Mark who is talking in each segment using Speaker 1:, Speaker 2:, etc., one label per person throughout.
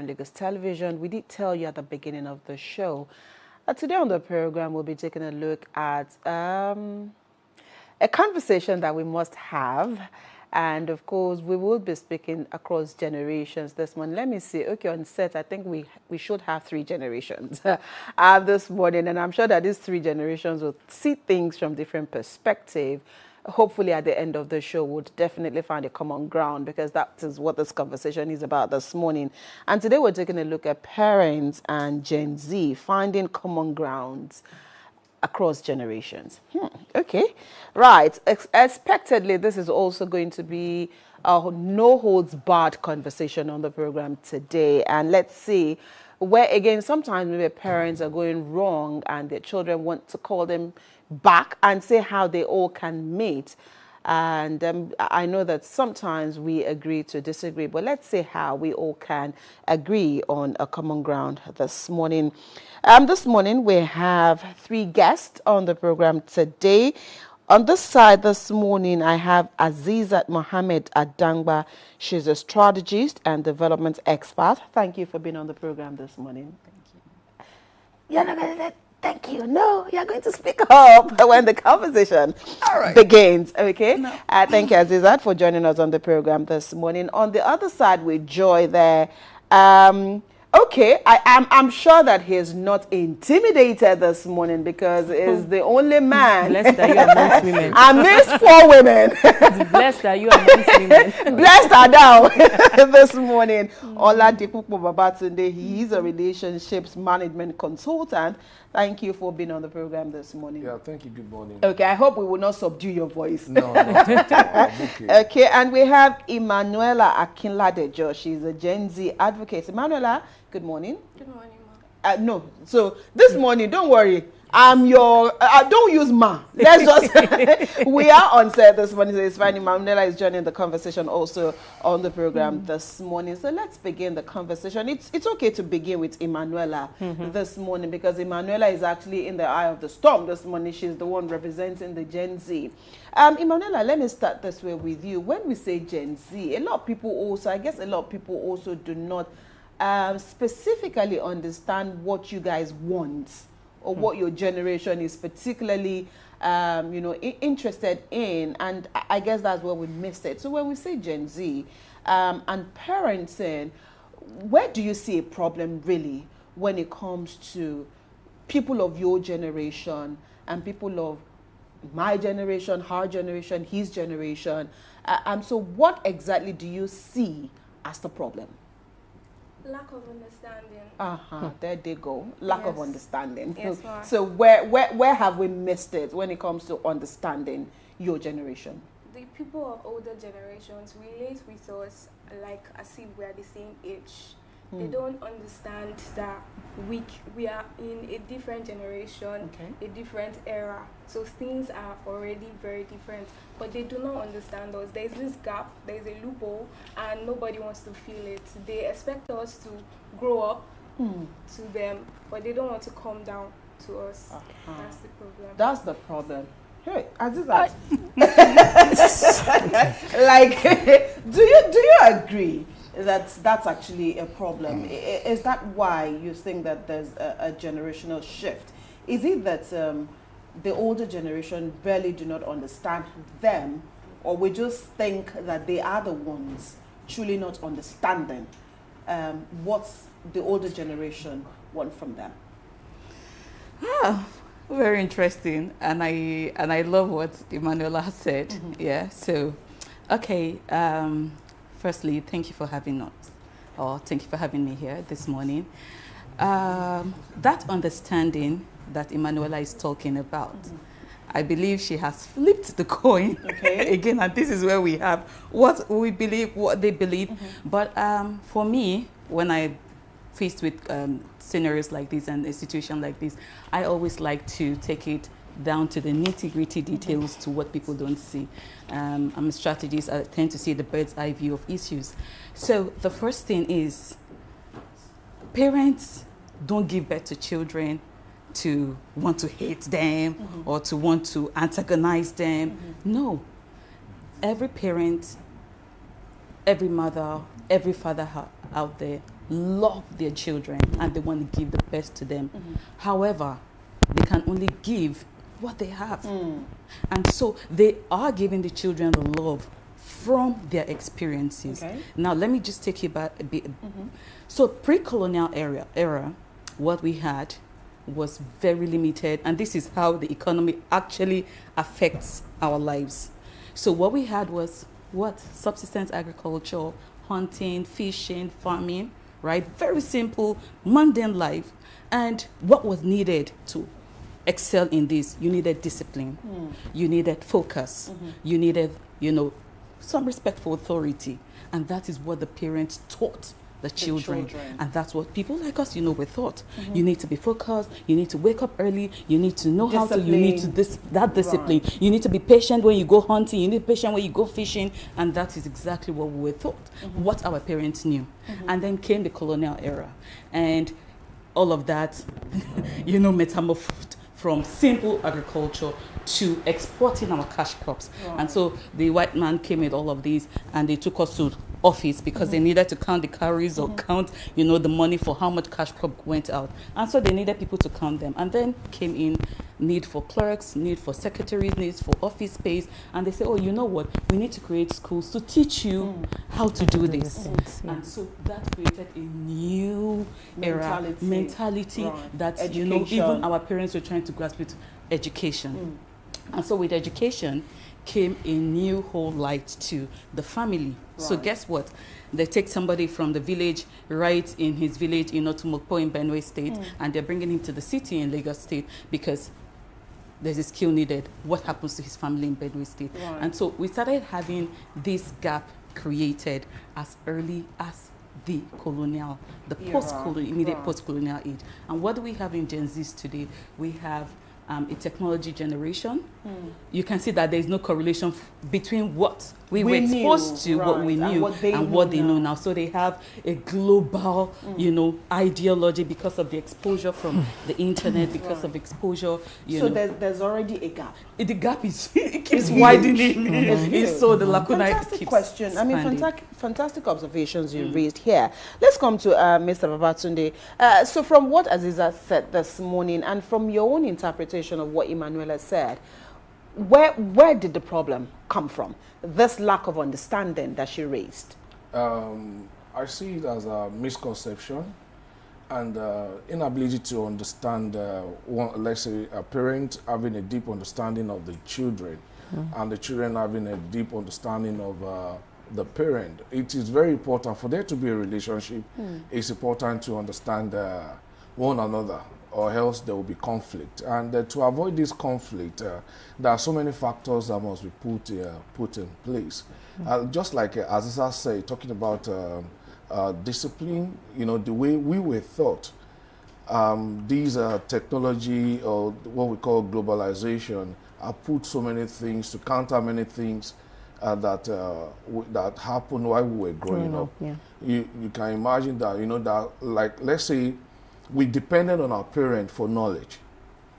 Speaker 1: Lagos Television. We did tell you at the beginning of the show. Today on the program, we'll be taking a look at a conversation that we must have. And of course, we will be speaking across generations this morning. Let me see. Okay, on set, I think we should have 3 generations this morning. And I'm sure that these 3 generations will see things from different perspectives. Hopefully, at the end of the show, we'll definitely find a common ground, because that is what this conversation is about this morning. And today, we're taking a look at parents and Gen Z finding common grounds across generations. Okay, right. Expectedly, this is also going to be a no-holds-barred conversation on the program today. And let's see where, again, sometimes maybe parents are going wrong and their children want to call them back and say how they all can meet. And I know that sometimes we agree to disagree, but let's say how we all can agree on a common ground this morning. This morning we have 3 guests on the program today. On this side this morning, I have Azizat Mohammed Adangba. She's a strategist and development expert. Thank you for being on the program this morning. Thank you. You're not going to thank you. No, you're going to speak up when the conversation begins. Okay. No. Thank you, Azizat, for joining us on the program this morning. On the other side with Joy there. Okay, I'm sure that he's not intimidated this morning, because he's the only man.
Speaker 2: Blessed that you are amongst women.
Speaker 1: Amidst 4 women.
Speaker 2: It's blessed that you are amongst women.
Speaker 1: Blessed are thou this morning. Oladipupo Babatunde, he is a relationships management consultant. Thank you for being on the program this morning.
Speaker 3: Yeah, thank you. Good morning.
Speaker 1: Okay, I hope we will not subdue your voice.
Speaker 3: No, okay.
Speaker 1: Okay, and we have Emmanuel Akinladejo. She's a Gen Z advocate. Emmanuel, good morning.
Speaker 4: Good morning, Ma.
Speaker 1: No, so this morning, don't worry. I'm your, don't use ma. Let's just, we are on set this morning, so it's fine. Emmanuel is joining the conversation also on the program this morning. So let's begin the conversation. It's okay to begin with Emmanuela this morning, because Emmanuela is actually in the eye of the storm this morning. She's the one representing the Gen Z. Emmanuela, let me start this way with you. When we say Gen Z, a lot of people also, I guess a lot of people also do not specifically understand what you guys want, or what your generation is particularly, interested in. And I guess that's where we missed it. So when we say Gen Z and parenting, where do you see a problem really when it comes to people of your generation and people of my generation, her generation, his generation? So what exactly do you see as the problem?
Speaker 4: Lack of understanding.
Speaker 1: There they go. Lack of understanding.
Speaker 4: Yes, ma'am.
Speaker 1: So where have we missed it when it comes to understanding your generation?
Speaker 4: The people of older generations relate with us like as if we are the same age. They don't understand that we are in a different generation, a different era. So things are already very different, but they do not understand us. There's this gap, there's a loophole, and nobody wants to fill it. They expect us to grow up to them, but they don't want to come down to us. That's the problem.
Speaker 1: That's the problem. Hey, Azizat. Like, do you agree that's actually a problem? Is that why you think that there's a generational shift? Is it that the older generation barely do not understand them, or we just think that they are the ones truly not understanding what the older generation want from them?
Speaker 2: Very interesting, and I love what Emmanuel has said. Yeah. So, okay. Firstly, thank you for having us, or thank you for having me here this morning. That understanding that Emmanuela is talking about, I believe she has flipped the coin again, and this is where we have what we believe, what they believe. But for me, when I faced with scenarios like this and a situation like this, I always like to take it down to the nitty-gritty details, to what people don't see. I'm a strategist. I tend to see the bird's eye view of issues. So the first thing is, parents don't give birth to children to want to hate them or to want to antagonize them. No. Every parent, every mother, every father out there love their children and they want to give the best to them. However, they can only give what they have. And so they are giving the children the love from their experiences.
Speaker 1: Okay.
Speaker 2: Now, let me just take you back a bit. So pre-colonial era, what we had was very limited, and this is how the economy actually affects our lives. So what we had was what? Subsistence agriculture, hunting, fishing, farming, right? Very simple, mundane life. And what was needed to excel in this? You needed discipline. You needed focus. You needed, some respect for authority. And that is what the parents taught the children. And that's what people like us, we're taught. You need to be focused. You need to wake up early. You need to know how to, you need to, that discipline. Right. You need to be patient when you go hunting. You need to be patient when you go fishing. And that is exactly what we were taught, what our parents knew. And then came the colonial era. And all of that, metamorphosed from simple agriculture to exporting our cash crops. Right. And so the white man came with all of these, and they took us to office because they needed to count the calories or count, the money for how much cash crop went out. And so they needed people to count them. And then came in need for clerks, need for secretaries, needs for office space. And they say, oh, you know what? We need to create schools to teach you how to do this. And so that created a new mentality right. that,
Speaker 1: education.
Speaker 2: Even our parents were trying to grasp it, education. And so with education came a new whole light to the family. Right. So guess what? They take somebody from the village, right in his village, to Mokpo in Benue State, and they're bringing him to the city in Lagos State because there's a skill needed. What happens to his family in Benue State? Right. And so we started having this gap created as early as the colonial, immediate post-colonial age. And what do we have in Gen Zs today? We have a technology generation. You can see that there is no correlation between what we were exposed to, what we knew, and what they know now. So they have a global, ideology because of the exposure from the internet, because of exposure.
Speaker 1: So there's already a gap.
Speaker 2: The gap is it keeps widening. So the lacuna
Speaker 1: fantastic
Speaker 2: keeps
Speaker 1: question.
Speaker 2: expanding.
Speaker 1: I mean, fantastic observations you raised here. Let's come to Mr. Babatunde. So from what Azizat said this morning, and from your own interpretation of what Emmanuel has said, where did the problem come from? This lack of understanding that she raised.
Speaker 3: I see it as a misconception and inability to understand, let's say, a parent having a deep understanding of the children and the children having a deep understanding of the parent. It is very important for there to be a relationship. It's important to understand one another, or else there will be conflict. And to avoid this conflict, there are so many factors that must be put in place. Just like Azizat said, talking about discipline, the way we were taught, these technology, or what we call globalization, have put so many things to counter many things that happened while we were growing up. Yeah. You can imagine that, that, like, let's say, we depended on our parents for knowledge.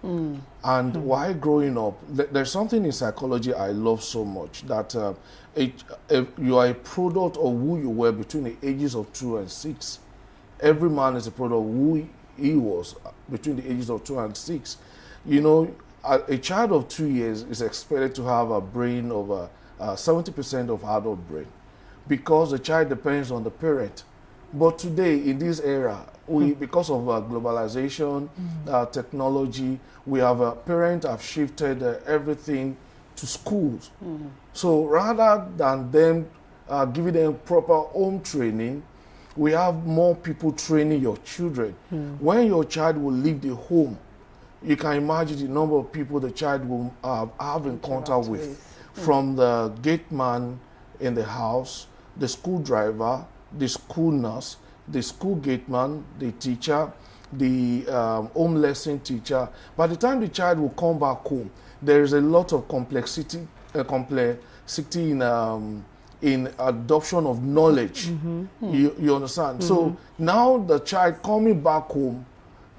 Speaker 3: And while growing up, there's something in psychology I love so much, that you are a product of who you were between the ages of 2 and 6. Every man is a product of who he was between the ages of 2 and 6. A child of 2 years is expected to have a brain of 70% of adult brain, because the child depends on the parent. But today, in this era, because of globalization, technology, we have parents have shifted everything to schools. So rather than them giving them proper home training, we have more people training your children. When your child will leave the home, you can imagine the number of people the child will have encounter with. From the gate man in the house, the school driver, the school nurse, the school gate man, the teacher, the home lesson teacher. By the time the child will come back home, there is a lot of complexity in adoption of knowledge. You understand? So now the child coming back home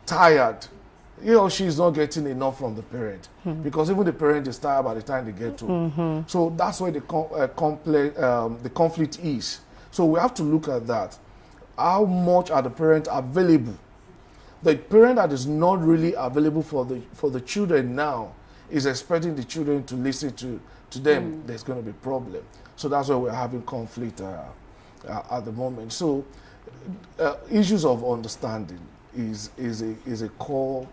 Speaker 3: tired, he or she is not getting enough from the parent, because even the parent is tired by the time they get home. So that's where the conflict is. So we have to look at that. how much are the parents available? The parent that is not really available for the children now is expecting the children to listen to them. There's going to be a problem. So that's why we're having conflict at the moment. So issues of understanding is a core,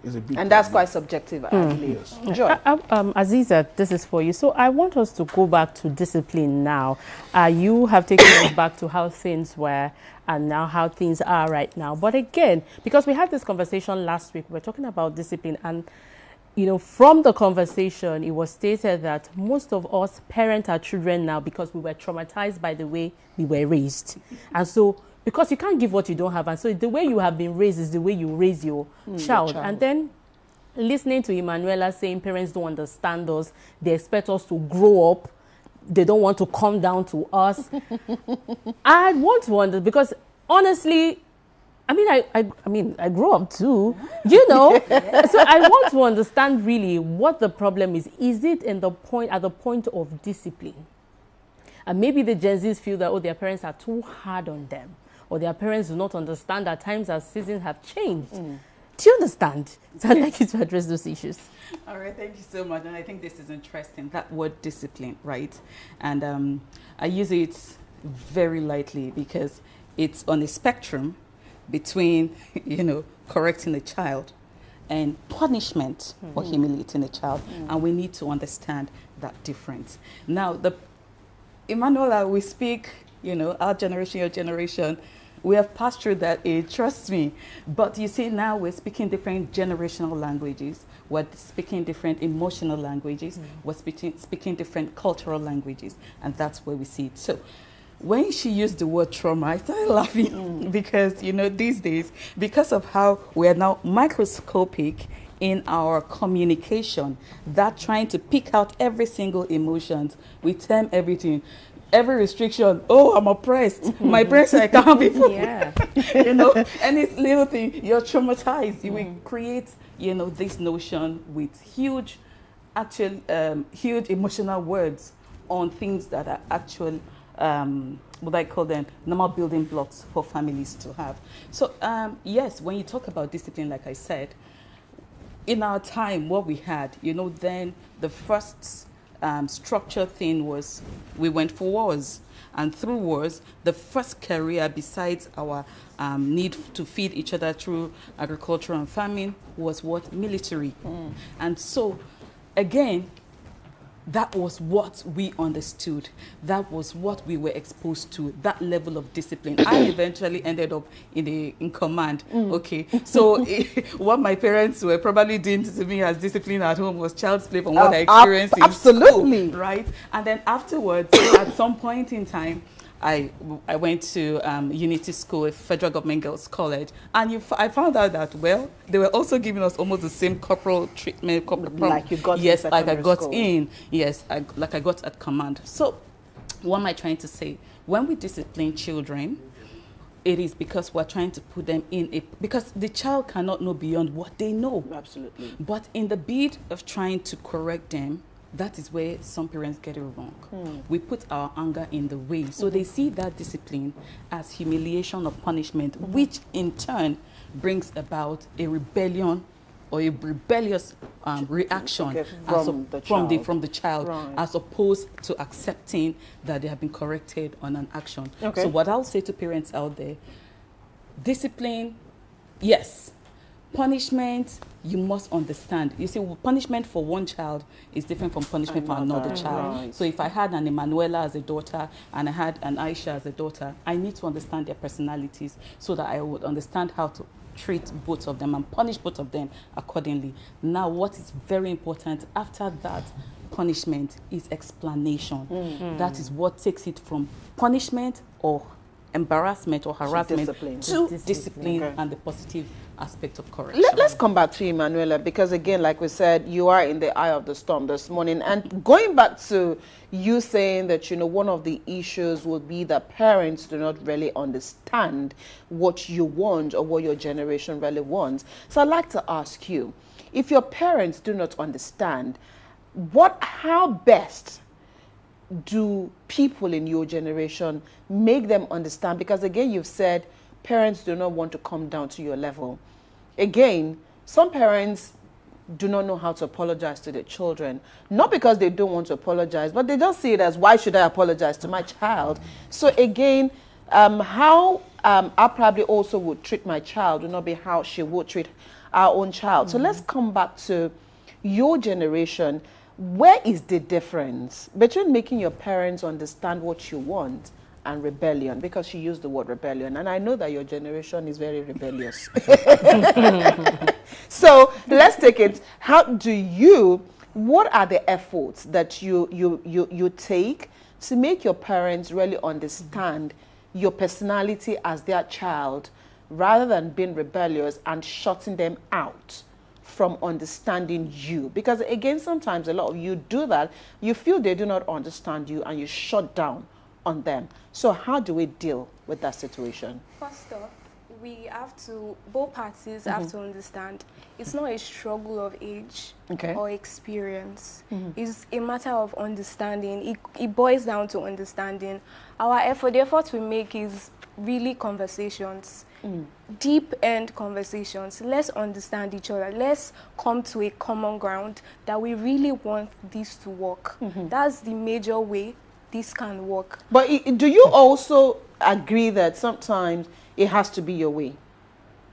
Speaker 3: is a big
Speaker 1: and that's
Speaker 3: problem.
Speaker 1: quite subjective, I believe.
Speaker 3: Yes.
Speaker 1: Joy.
Speaker 5: Azizat, this is for you. So I want us to go back to discipline now. You have taken us back to how things were and now how things are right now. But again, because we had this conversation last week, we're talking about discipline, and you know, from the conversation, it was stated that most of us parent our children now because we were traumatized by the way we were raised. And so, because you can't give what you don't have, and so the way you have been raised is the way you raise your child. And then listening to Emmanuel saying parents don't understand us, they expect us to grow up, they don't want to come down to us. I want to wonder, because honestly, I grew up too, you know. So I want to understand really what the problem is. Is it at the point of discipline? And maybe the Gen Zs feel that, their parents are too hard on them, or their parents do not understand that times and seasons have changed. Do you understand? So I'd like you to address those issues.
Speaker 2: All right, thank you so much. And I think this is interesting, that word discipline, right? And I use it very lightly because it's on a spectrum between, correcting a child and punishment or humiliating a child. And we need to understand that difference. Now, Emmanuel, we speak, our generation, your generation, we have passed through that age, trust me. But you see, now we're speaking different generational languages. We're speaking different emotional languages. We're speaking different cultural languages. And that's where we see it. So when she used the word trauma, I started laughing because, these days, because of how we are now microscopic in our communication, that trying to pick out every single emotion, we term everything. Every restriction, I'm oppressed. My parents, I can't be fooled.
Speaker 5: Yeah.
Speaker 2: Any little thing, you're traumatized. You will create, this notion with huge emotional words on things that are actual, what I call them, normal building blocks for families to have. So, yes, when you talk about discipline, like I said, in our time, what we had, then the first structured thing was we went for wars, and through wars the first career besides our need to feed each other through agriculture and farming was what? Military. And so again, that was what we understood. That was what we were exposed to, that level of discipline. I eventually ended up in command. Okay, so what my parents were probably doing to me as discipline at home was child's play from what I experienced in
Speaker 1: absolutely
Speaker 2: school, right? And then afterwards, at some point in time, I went to Unity School, a federal government girls' college, and I found out that, they were also giving us almost the same corporal treatment.
Speaker 1: Like you got
Speaker 2: yes,
Speaker 1: in
Speaker 2: like I got
Speaker 1: school.
Speaker 2: in. Yes, like I got at command. So what am I trying to say? When we discipline children, it is because we're trying to put them because the child cannot know beyond what they know.
Speaker 1: Absolutely.
Speaker 2: But in the bid of trying to correct them, that is where some parents get it wrong. We put our anger in the way. So they see that discipline as humiliation or punishment, which in turn brings about a rebellion or a rebellious reaction from the child,
Speaker 1: right,
Speaker 2: as opposed to accepting that they have been corrected on an action.
Speaker 1: Okay.
Speaker 2: So what I'll say to parents out there, discipline, yes. Punishment, you must understand. You see, punishment for one child is different from punishment for another child.
Speaker 1: Right.
Speaker 2: So if I had an Emmanuela as a daughter and I had an Aisha as a daughter, I need to understand their personalities so that I would understand how to treat both of them and punish both of them accordingly. Now, what is very important after that punishment is explanation. That is what takes it from punishment or embarrassment or harassment to discipline
Speaker 1: Okay.
Speaker 2: and the positive aspect of correction.
Speaker 1: Let's come back to Emmanuela, because again, like we said, you are in the eye of the storm this morning. And going back to you saying that, one of the issues will be that parents do not really understand what you want or what your generation really wants. So I'd like to ask you, if your parents do not understand, how best do people in your generation make them understand? Because again, you've said parents do not want to come down to your level. Again, some parents do not know how to apologize to their children. Not because they don't want to apologize, but they just see it as, why should I apologize to my child? So again, how I probably also would treat my child will not be how she would treat our own child. So let's come back to your generation. Where is the difference between making your parents understand what you want and rebellion? Because she used the word rebellion, and I know that your generation is very rebellious. So let's take it. What are the efforts that you take to make your parents really understand your personality as their child, rather than being rebellious and shutting them out from understanding you? Because again, sometimes a lot of you do that. You feel they do not understand you and you shut down on them. So how do we deal with that situation?
Speaker 4: First off, both parties have to understand it's not a struggle of age or experience. It's a matter of understanding. It boils down to understanding. The effort we make is really conversations, deep end conversations. Let's understand each other. Let's come to a common ground that we really want this to work. That's the major way this can work.
Speaker 1: But do you also agree that sometimes it has to be your way?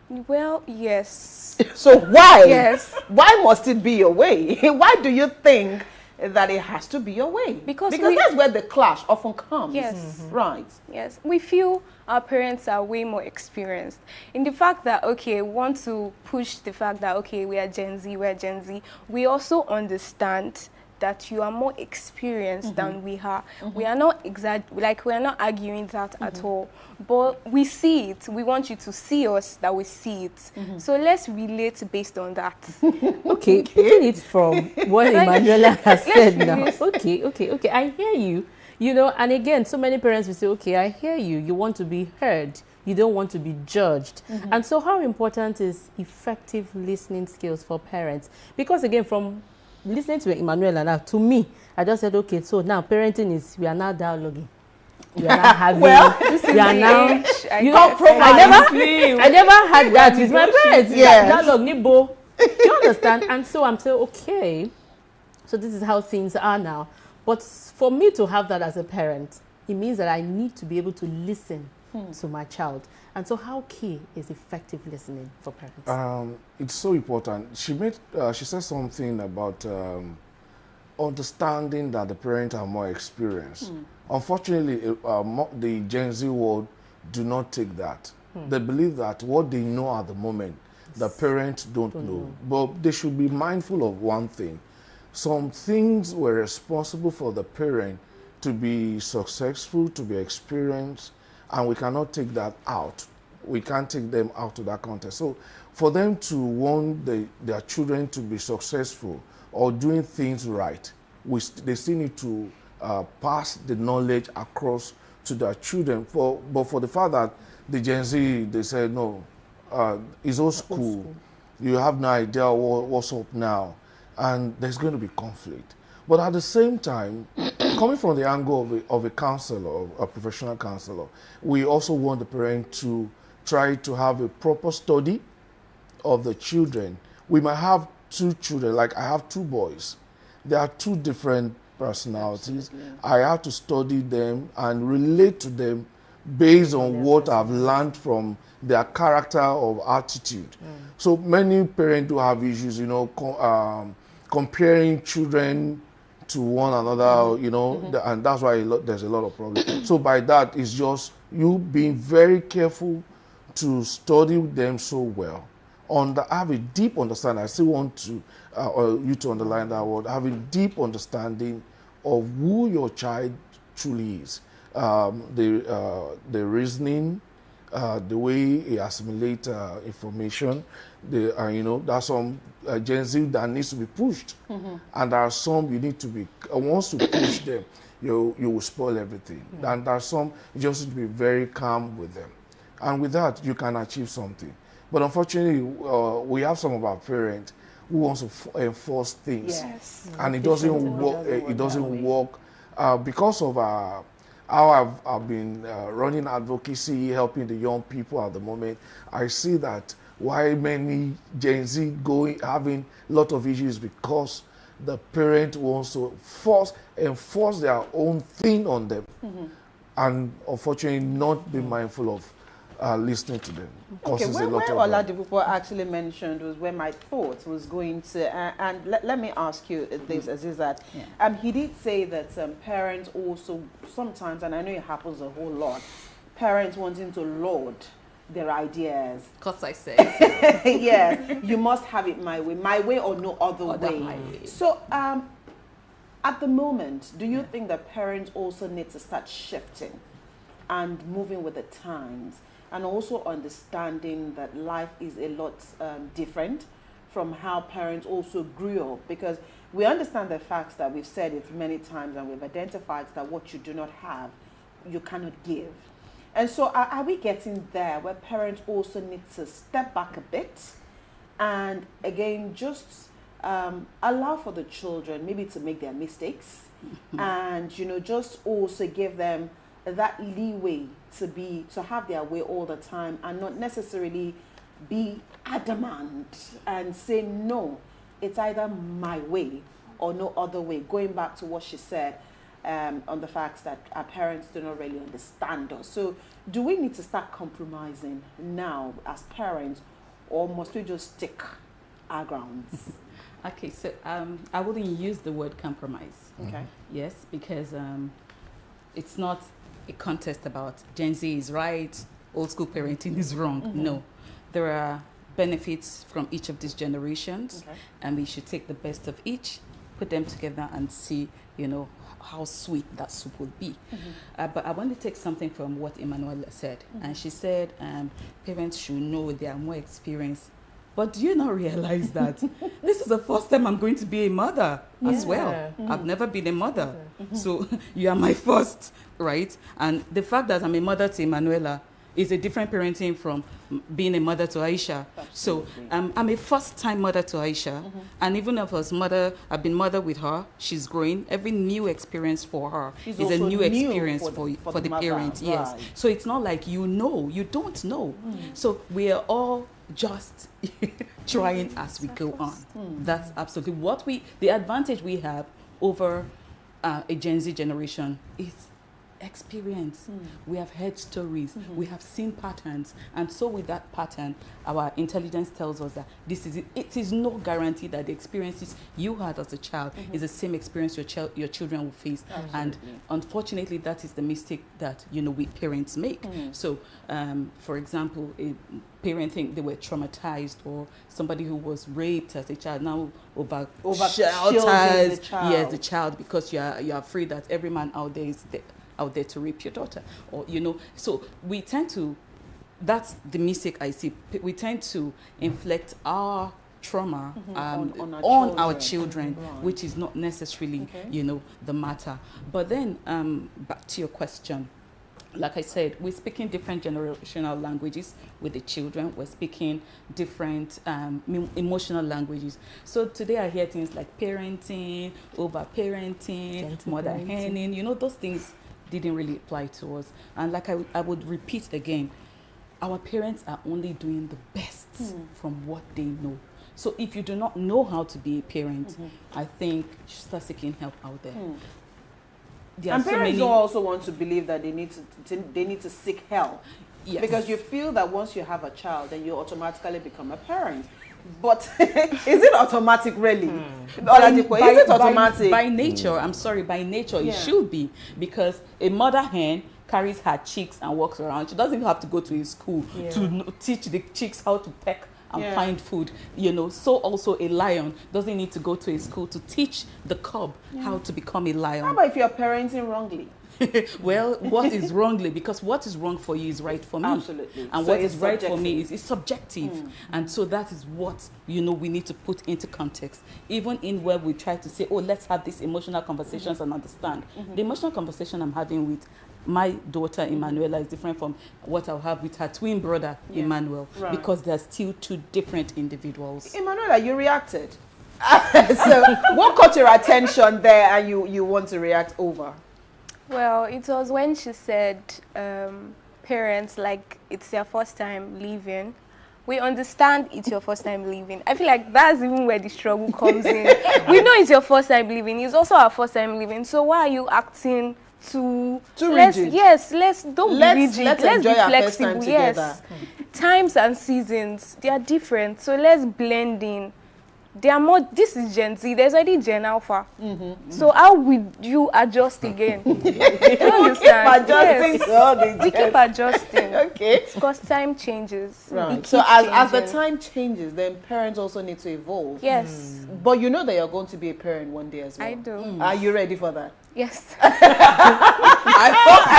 Speaker 4: Well, yes.
Speaker 1: So why?
Speaker 4: Yes.
Speaker 1: Why must it be your way? Why do you think that it has to be your way?
Speaker 4: Because
Speaker 1: that's where the clash often comes.
Speaker 4: Yes.
Speaker 1: Right.
Speaker 4: Yes. We feel our parents are way more experienced in the fact that, okay, we want to push the fact that, okay, we are Gen Z. We also understand that you are more experienced than we are. We are not we are not arguing that at all. But we see it. We want you to see us that we see it. So let's relate based on that.
Speaker 5: Okay, picking it from what Emmanuel has said now. Okay, I hear you. You know, and again, so many parents will say, okay, I hear you. You want to be heard. You don't want to be judged. And so how important is effective listening skills for parents? Because again, from listening to Emmanuel and that, to me, I just said, okay, so now parenting is, we are now dialoguing. We are now having, we are now, you know, I never had that with my parents. Dialogue, nibo. You understand? And so I'm saying, okay, so this is how things are now. But for me to have that as a parent, it means that I need to be able to listen to my child. And so how key is effective listening for parents?
Speaker 3: It's so important. She said something about understanding that the parents are more experienced. Unfortunately, the Gen Z world do not take that. They believe that what they know at the moment, the parents don't know. But they should be mindful of one thing. Some things were responsible for the parent to be successful, to be experienced, and we cannot take that out. We can't take them out of that context. So for them to want their children to be successful or doing things right, they still need to pass the knowledge across to their children. But for the fact that the Gen Z, they said, no, it's old school. You have no idea what's up now. And there's going to be conflict. But at the same time, coming from the angle of a counselor, a professional counselor, we also want the parent to try to have a proper study of the children. We might have two children, like I have two boys. They are two different personalities. Absolutely. I have to study them and relate to them based on what I've learned from their character or attitude. So many parents do have issues, you know, comparing children to one another, you know, and that's why there's a lot of problems. So by that, it's just you being very careful to study them so well. Have a deep understanding. I still want to you to underline that word. Have a deep understanding of who your child truly is. The reasoning, the way he assimilates information. You know, there's some Gen Z that needs to be pushed, and there are some you need to be. Once you push them, you will spoil everything. And there are some you just need to be very calm with them, and with that you can achieve something. But unfortunately, we have some of our parents who wants to enforce things, and it doesn't work. It doesn't work because of how I've been running advocacy, helping the young people at the moment, I see that why many Gen Z having a lot of issues because the parent wants to enforce their own thing on them, and unfortunately not be mindful of listening to them.
Speaker 1: Okay, where Oladipupo actually mentioned was where my thought was going to, and let me ask you this, Azizat. He did say that parents also sometimes, and I know it happens a whole lot, parents wanting to load their ideas.
Speaker 2: Because I said.
Speaker 1: Yeah, you must have it my way or no other way. So, at the moment, do you think that parents also need to start shifting and moving with the times, and also understanding that life is a lot different from how parents also grew up? Because we understand the facts that we've said it many times, and we've identified that what you do not have, you cannot give. And so are we getting there where parents also need to step back a bit and again just allow for the children maybe to make their mistakes, and just also give them that leeway to have their way all the time, and not necessarily be adamant and say no, it's either my way or no other way, going back to what she said on the facts that our parents do not really understand us. So do we need to start compromising now as parents, or must we just stick our grounds?
Speaker 2: Okay, so I wouldn't use the word compromise.
Speaker 1: Okay.
Speaker 2: Yes, because it's not a contest about Gen Z is right, old school parenting is wrong. No, there are benefits from each of these generations, and we should take the best of each, put them together, and see, how sweet that soup would be. But I want to take something from what Emmanuel said. And she said parents should know they are more experienced. But do you not realize that this is the first time I'm going to be a mother as well? I've never been a mother. So you are my first, right? And the fact that I'm a mother to Emmanuela is a different parenting from being a mother to Aisha. Absolutely. So I'm a first-time mother to Aisha, and even if I've been mother with her, she's growing. Every new experience for her is a new experience for the parent. Right. Yes. So it's not like you don't know. So we are all just trying as we go on. That's absolutely the advantage we have over a Gen Z generation is experience. We have heard stories, we have seen patterns, and so with that pattern, our intelligence tells us that it is no guarantee that the experiences you had as a child is the same experience your children will face. Absolutely. And unfortunately, that is the mistake that we parents make. So for example, a parent think they were traumatized, or somebody who was raped as a child now over shelters the child because you're afraid that every man out there is out there to rape your daughter, or so we tend to, that's the mistake I see. We tend to inflict our trauma on our children, right, which is not necessarily the matter. But then back to your question, like I said, we're speaking different generational languages with the children. We're speaking different emotional languages. So today I hear things like parenting, over-parenting, mother-henning. Those things didn't really apply to us. And like I would repeat again, our parents are only doing the best from what they know. So if you do not know how to be a parent, I think you should start seeking help out there.
Speaker 1: And parents don't also want to believe that they need to seek help. Yes. Because you feel that once you have a child, then you automatically become a parent. But is it automatic really? Is it automatic?
Speaker 2: By nature, I'm sorry, by nature it should be, because a mother hen carries her chicks and walks around. She doesn't even have to go to a school to teach the chicks how to peck and find food. So also a lion doesn't need to go to a school to teach the cub how to become a lion.
Speaker 1: How about if you're parenting wrongly?
Speaker 2: Well, what is wrongly? Because what is wrong for you is right for me.
Speaker 1: Absolutely.
Speaker 2: And so what is right for me is subjective. And so that is what, we need to put into context. Even in where we try to say, let's have these emotional conversations and understand. The emotional conversation I'm having with my daughter, Emmanuela, is different from what I'll have with her twin brother, Emmanuel. Right. Because they're still two different individuals.
Speaker 1: Emmanuela, you reacted. So what caught your attention there and you want to react over?
Speaker 4: Well, it was when she said parents, like, it's their first time leaving. We understand it's your first time leaving. I feel like that's even where the struggle comes in. We know it's your first time leaving. It's also our first time leaving. So why are you acting too
Speaker 1: rigid?
Speaker 4: Yes, let's be rigid.
Speaker 1: Let's
Speaker 4: be
Speaker 1: enjoy our first
Speaker 4: flexible.
Speaker 1: time together.
Speaker 4: Yes. Times and seasons, they are different. So let's blend in. They are more, this is Gen Z, there's already Gen Alpha. So how would you adjust again? You understand?
Speaker 1: Yes.
Speaker 4: We keep adjusting.
Speaker 1: Okay.
Speaker 4: Because time changes.
Speaker 1: Right. So as the time changes, then parents also need to evolve.
Speaker 4: Yes.
Speaker 1: But you know that you're going to be a parent one day as well.
Speaker 4: I do.
Speaker 1: Are you ready for that?
Speaker 4: Yes.
Speaker 1: I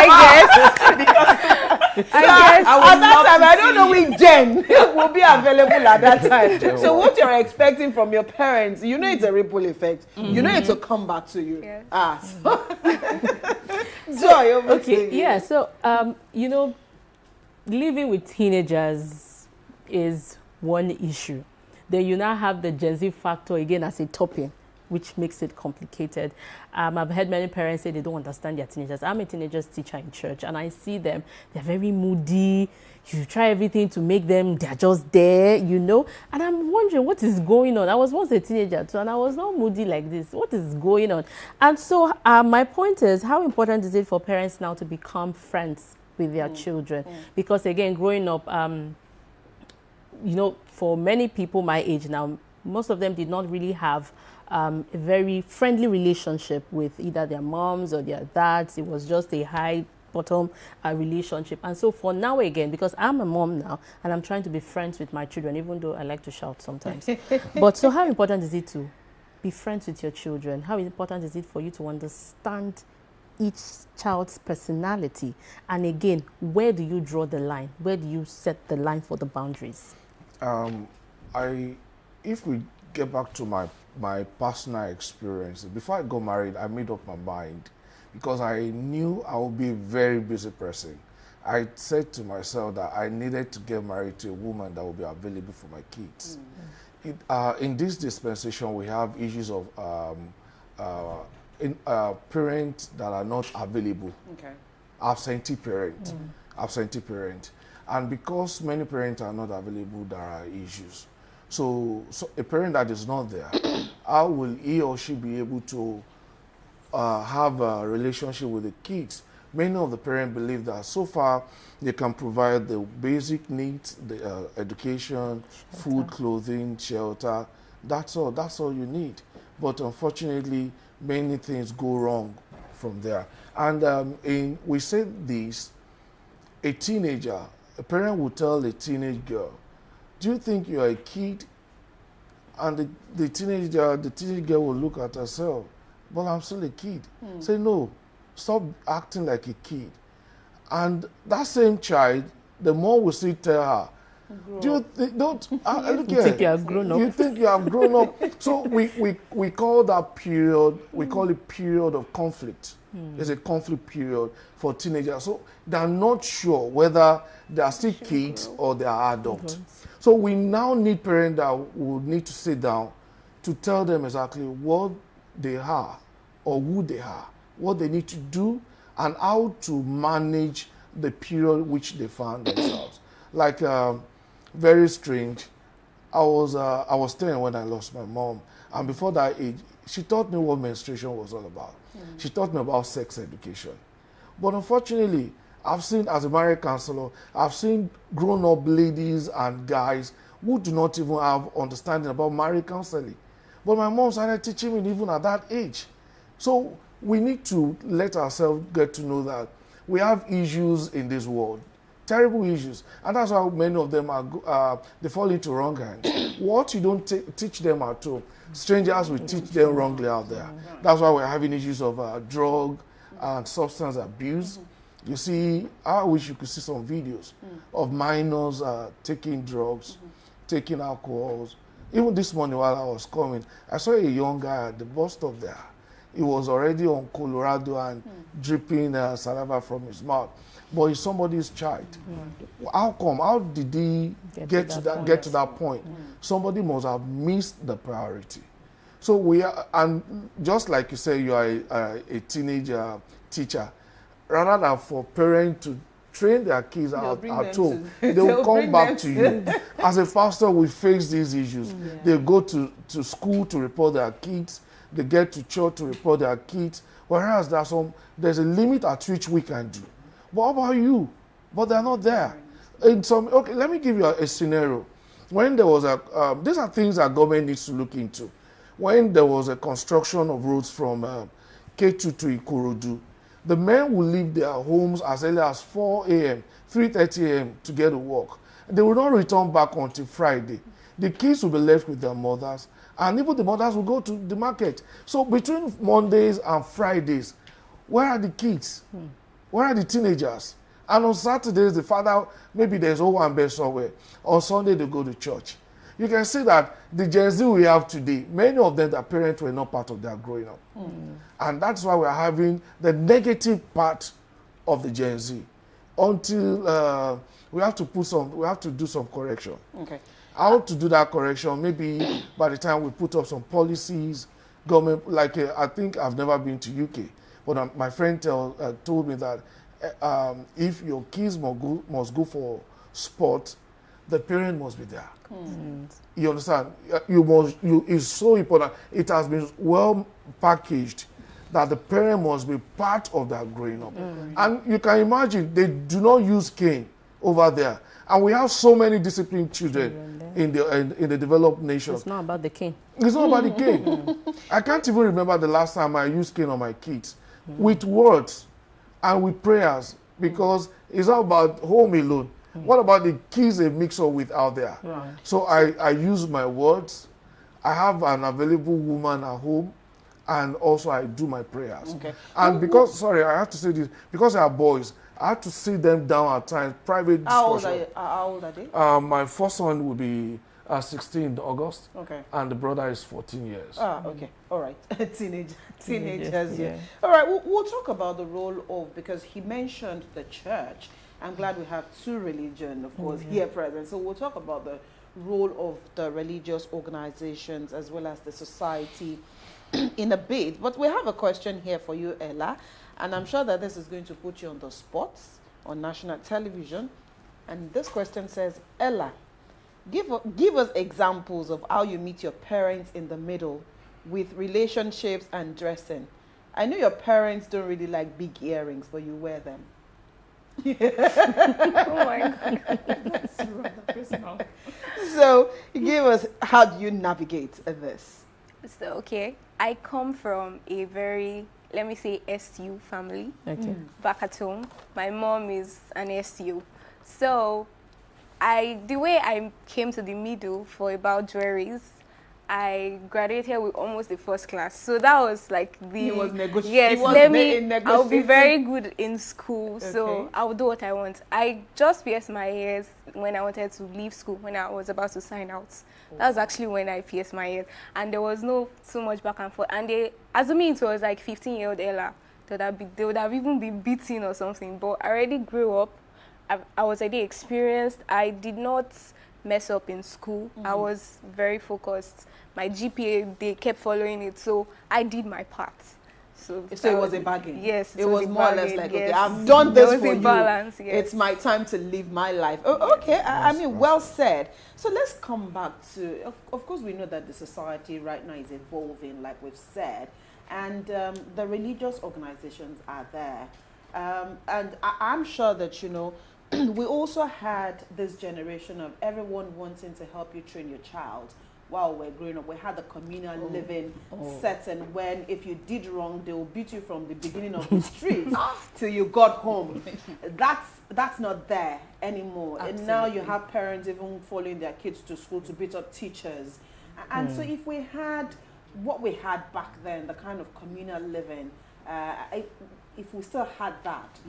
Speaker 1: guess. At that time, I don't know which Gen will be available at that time. So what you're expecting from your parents, you know it's a ripple effect. You know it's a come back to you.
Speaker 4: Yes.
Speaker 1: Joy, over to
Speaker 5: Okay,
Speaker 1: you.
Speaker 5: yeah. So, you know, living with teenagers is one issue. Then you now have the Gen Z factor again as a topping, which makes it complicated. I've heard many parents say they don't understand their teenagers. I'm a teenagers teacher in church, and I see them. They're very moody. You try everything to make them, they're just there, you know. And I'm wondering what is going on. I was once a teenager too, and I was not moody like this. What is going on? And so my point is, how important is it for parents now to become friends with their children? Because again, growing up, you know, for many people my age now, most of them did not really have a very friendly relationship with either their moms or their dads. It was just a high bottom relationship. And so for now again, because I'm a mom now and I'm trying to be friends with my children, even though I like to shout sometimes. But so how important is it to be friends with your children? How important is it for you to understand each child's personality? And again, where do you draw the line? Where do you set the line for the boundaries?
Speaker 3: If we get back to my personal experience, before I got married, I made up my mind because I knew I would be a very busy person. I said to myself that I needed to get married to a woman that would be available for my kids. In this dispensation, we have issues of parents that are not available. Okay. Absentee parent. Absentee parent. And because many parents are not available, there are issues. So a parent that is not there, how will he or she be able to have a relationship with the kids? Many of the parents believe that so far they can provide the basic needs, the education, food, clothing, shelter. That's all you need. But unfortunately, many things go wrong from there. And we say this, a teenager, a parent will tell a teenage girl, do you think you're a kid? And the teenage girl will look at herself, but I'm still a kid. Say, no, stop acting like a kid. And that same child, the more we still tell her, do you think you have grown up? You think you have grown up? So we call that period, we call it period of conflict. It's a conflict period for teenagers. So they're not sure whether they are still kids or they are adults. So we now need parents that will need to sit down to tell them exactly what they are or who they are, what they need to do, and how to manage the period which they found themselves. Like, very strange, I was 10 when I lost my mom, and before that age, she taught me what menstruation was all about. She taught me about sex education. But unfortunately, I've seen, as a married counselor, I've seen grown-up ladies and guys who do not even have understanding about marriage counseling. But my mom started teaching me even at that age. So we need to let ourselves get to know that we have issues in this world, terrible issues. And that's why many of them they fall into wrong hands. What you don't teach them at home, strangers will teach them wrongly out there. That's why we're having issues of drug and substance abuse. You see, I wish you could see some videos of minors taking drugs, taking alcohols. Even this morning while I was coming, I saw a young guy at the bus stop there. He was already on Colorado and dripping saliva from his mouth. But he's somebody's child. How come? How did he get to that point? Somebody must have missed the priority. So we are, and just like you say, you are a teenage teacher, rather than for parents to train their kids at home. They will come back to you. As a pastor, we face these issues. Yeah. They go to school to report their kids. They get to church to report their kids. Whereas there's a limit at which we can do. What about you? But they're not there. Okay, let me give you a scenario. When there was these are things that government needs to look into. When there was a construction of roads from K2 to Ikorodu, the men will leave their homes as early as 4 a.m., 3:30 a.m. to get to work. They will not return back until Friday. The kids will be left with their mothers, and even the mothers will go to the market. So between Mondays and Fridays, where are the kids? Where are the teenagers? And on Saturdays, the father, maybe there's Owambe somewhere. On Sunday, they go to church. You can see that the Gen Z we have today, many of them, their parents were not part of their growing up. And that's why we're having the negative part of the Gen Z. Until we have to do some correction. Okay. How to do that correction? Maybe by the time we put up some policies, government, like I think I've never been to UK, but my friend told me that if your kids must go for sport, the parent must be there. You understand? It's so important. It has been well packaged that the parent must be part of that growing up. And you can imagine they do not use cane over there. And we have so many disciplined children in the developed nations.
Speaker 5: It's not about the cane.
Speaker 3: It's not about the cane. I can't even remember the last time I used cane on my kids. With words and with prayers, because it's not about home alone. What about the kids they mix up with out there? Right. So I use my words. I have an available woman at home, and also I do my prayers. Okay. And because, sorry, I have to say this, because they are boys, I have to sit them down at times, private discussion.
Speaker 1: How old are they?
Speaker 3: My first one will be 16 in August. Okay. And the brother is 14 years.
Speaker 1: Okay. All right. Teenagers. Yeah. All right. We'll talk about the role of, because he mentioned the church. I'm glad we have two religions, of course, here present. So we'll talk about the role of the religious organizations as well as the society in a bit. But we have a question here for you, Ella, and I'm sure that this is going to put you on the spot on national television. And this question says, Ella, give us examples of how you meet your parents in the middle with relationships and dressing. I know your parents don't really like big earrings, but you wear them. Oh
Speaker 4: my God.
Speaker 1: That's rather personal. So give us, how do you navigate this?
Speaker 4: So, okay, I come from a very, let me say, SU family. Okay. Back at home, my mom is an SU. So the way I came to the middle for about jewelries, I graduated with almost the first class. So that was like the...
Speaker 1: It was negotiable.
Speaker 4: Yes, I'll be very good in school. Okay. So I'll do what I want. I just pierced my ears when I wanted to leave school, when I was about to sign out. That was actually when I pierced my ears. And there was no so much back and forth. And they, assuming it was like 15-year-old Ella, they would have even been beaten or something. But I already grew up. I was already experienced. I did not mess up in school. I was very focused. My GPA, they kept following it, so I did my part. So
Speaker 1: it was a bargain.
Speaker 4: Yes,
Speaker 1: it was more or less like, okay, I've done this for you.
Speaker 4: Balance, yes.
Speaker 1: It's my time to live my life. Oh, okay, I mean, well said. So let's come back to, of course, we know that the society right now is evolving, like we've said, and the religious organizations are there. And I'm sure that, you know, we also had this generation of everyone wanting to help you train your child. While we're growing up, we had the communal living setting when if you did wrong, they will beat you from the beginning of the street till you got home. That's not there anymore. Absolutely. And now you have parents even following their kids to school to beat up teachers. And so if we had what we had back then, the kind of communal living, if we still had that,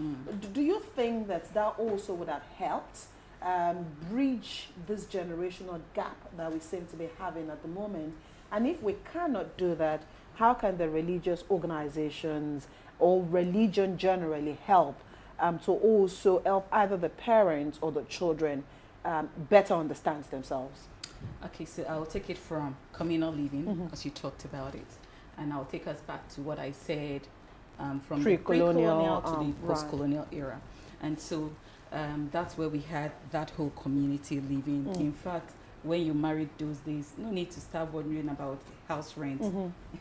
Speaker 1: do you think that also would have helped bridge this generational gap that we seem to be having at the moment? And if we cannot do that, how can the religious organizations or religion generally help to also help either the parents or the children better understand themselves?
Speaker 2: Okay, so I'll take it from communal living, as you talked about it, and I'll take us back to what I said from
Speaker 1: Pre-colonial,
Speaker 2: the pre-colonial to the
Speaker 1: right.
Speaker 2: post-colonial era. And so that's where we had that whole community living. In fact, when you married those days, no need to start wondering about house rent.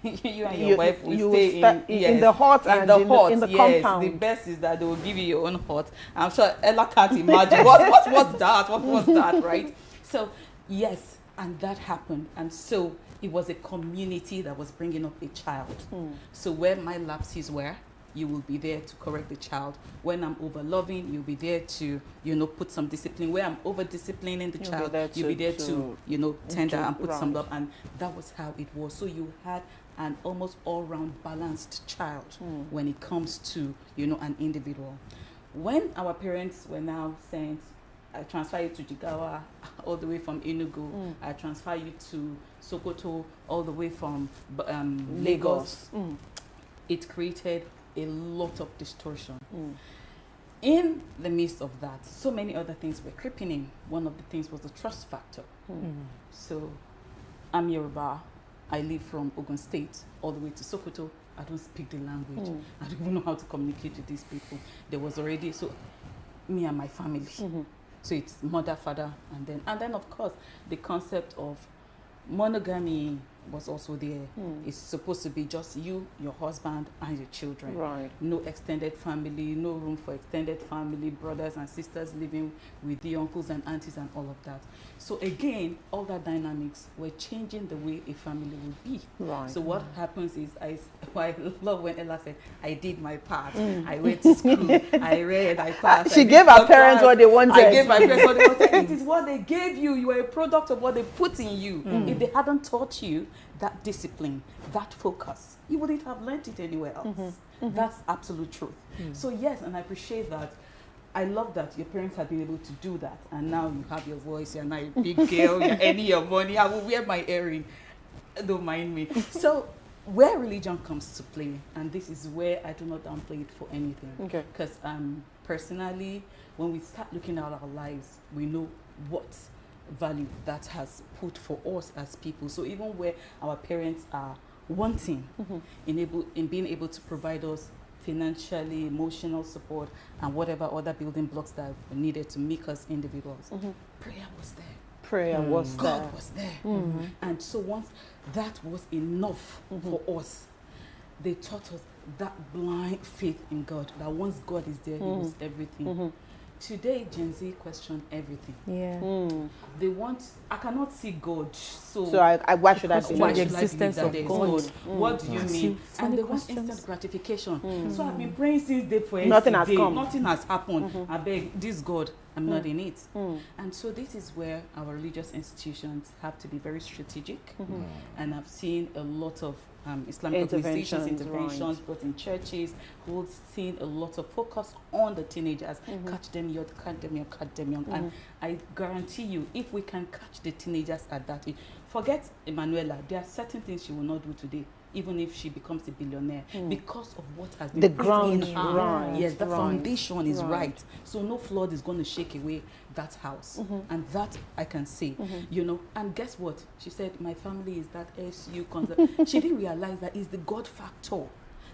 Speaker 2: You and your wife will stay
Speaker 1: in the hut and in the compound.
Speaker 2: The best is that they will give you your own hut. I'm sure Ella can't imagine what was that? What was that, right? So yes, and that happened, and so it was a community that was bringing up a child. So where my lapses were, you will be there to correct the child. When I'm over loving, you'll be there to, put some discipline. Where I'm over disciplining the child, you'll be there to tender and put some love. And that was how it was. So you had an almost all-round balanced child when it comes to, an individual. When our parents were now sent, I transfer you to Jigawa all the way from Enugu. I transfer you to Sokoto all the way from Lagos. It created a lot of distortion. In the midst of that, so many other things were creeping in. One of the things was the trust factor. So I'm Yoruba. I live from Ogun State all the way to Sokoto. I don't speak the language. I don't even know how to communicate with these people. There was already, so me and my family. So it's mother, father, and then of course the concept of monogamy was also there. It's supposed to be just you, your husband, and your children.
Speaker 1: Right.
Speaker 2: No extended family, no room for extended family, brothers and sisters living with the uncles and aunties and all of that. So again, all that dynamics were changing the way a family would be.
Speaker 1: Right.
Speaker 2: So what happens is, I love when Ella said, I did my part. I went to school, I read, I passed.
Speaker 1: She gave her parents what they wanted.
Speaker 2: I gave my parents what they wanted. It is what they gave you. You are a product of what they put in you. If they hadn't taught you that discipline, that focus, you wouldn't have learned it anywhere else. That's absolute truth. So yes, and I appreciate that. I love that your parents have been able to do that, and now you have your voice. You're now a big girl. You're earning your money. I will wear my earring. Don't mind me. So where religion comes to play, and this is where I do not downplay it for anything. Okay. Because personally, when we start looking at our lives, we know what value that has put for us as people. So even where our parents are wanting in being able to provide us financially, emotional support, and whatever other building blocks that were needed to make us individuals, prayer was there.
Speaker 1: Prayer was there.
Speaker 2: God was there. And so once that was enough for us, they taught us that blind faith in God, that once God is there, He was everything. Today, Gen Z question everything. They want, I cannot see God, so
Speaker 1: why should I believe
Speaker 2: the
Speaker 1: existence of God?
Speaker 2: What do you mean? And they want instant gratification. So I've been praying since day for
Speaker 1: nothing has come.
Speaker 2: Nothing has happened. I beg, this God, I'm not in it. And so this is where our religious institutions have to be very strategic. And I've seen a lot of Islamic interventions, both in churches, we've seen a lot of focus on the teenagers, catch them young, catch them young. And I guarantee you, if we can catch the teenagers at that age, forget Emmanuel, there are certain things she will not do today, even if she becomes a billionaire, because of what has been put in her.
Speaker 1: Right.
Speaker 2: Yes, the foundation is right. So no flood is going to shake away that house. And that I can say, and guess what? She said, my family is that SU concept. She didn't realize that it's the God factor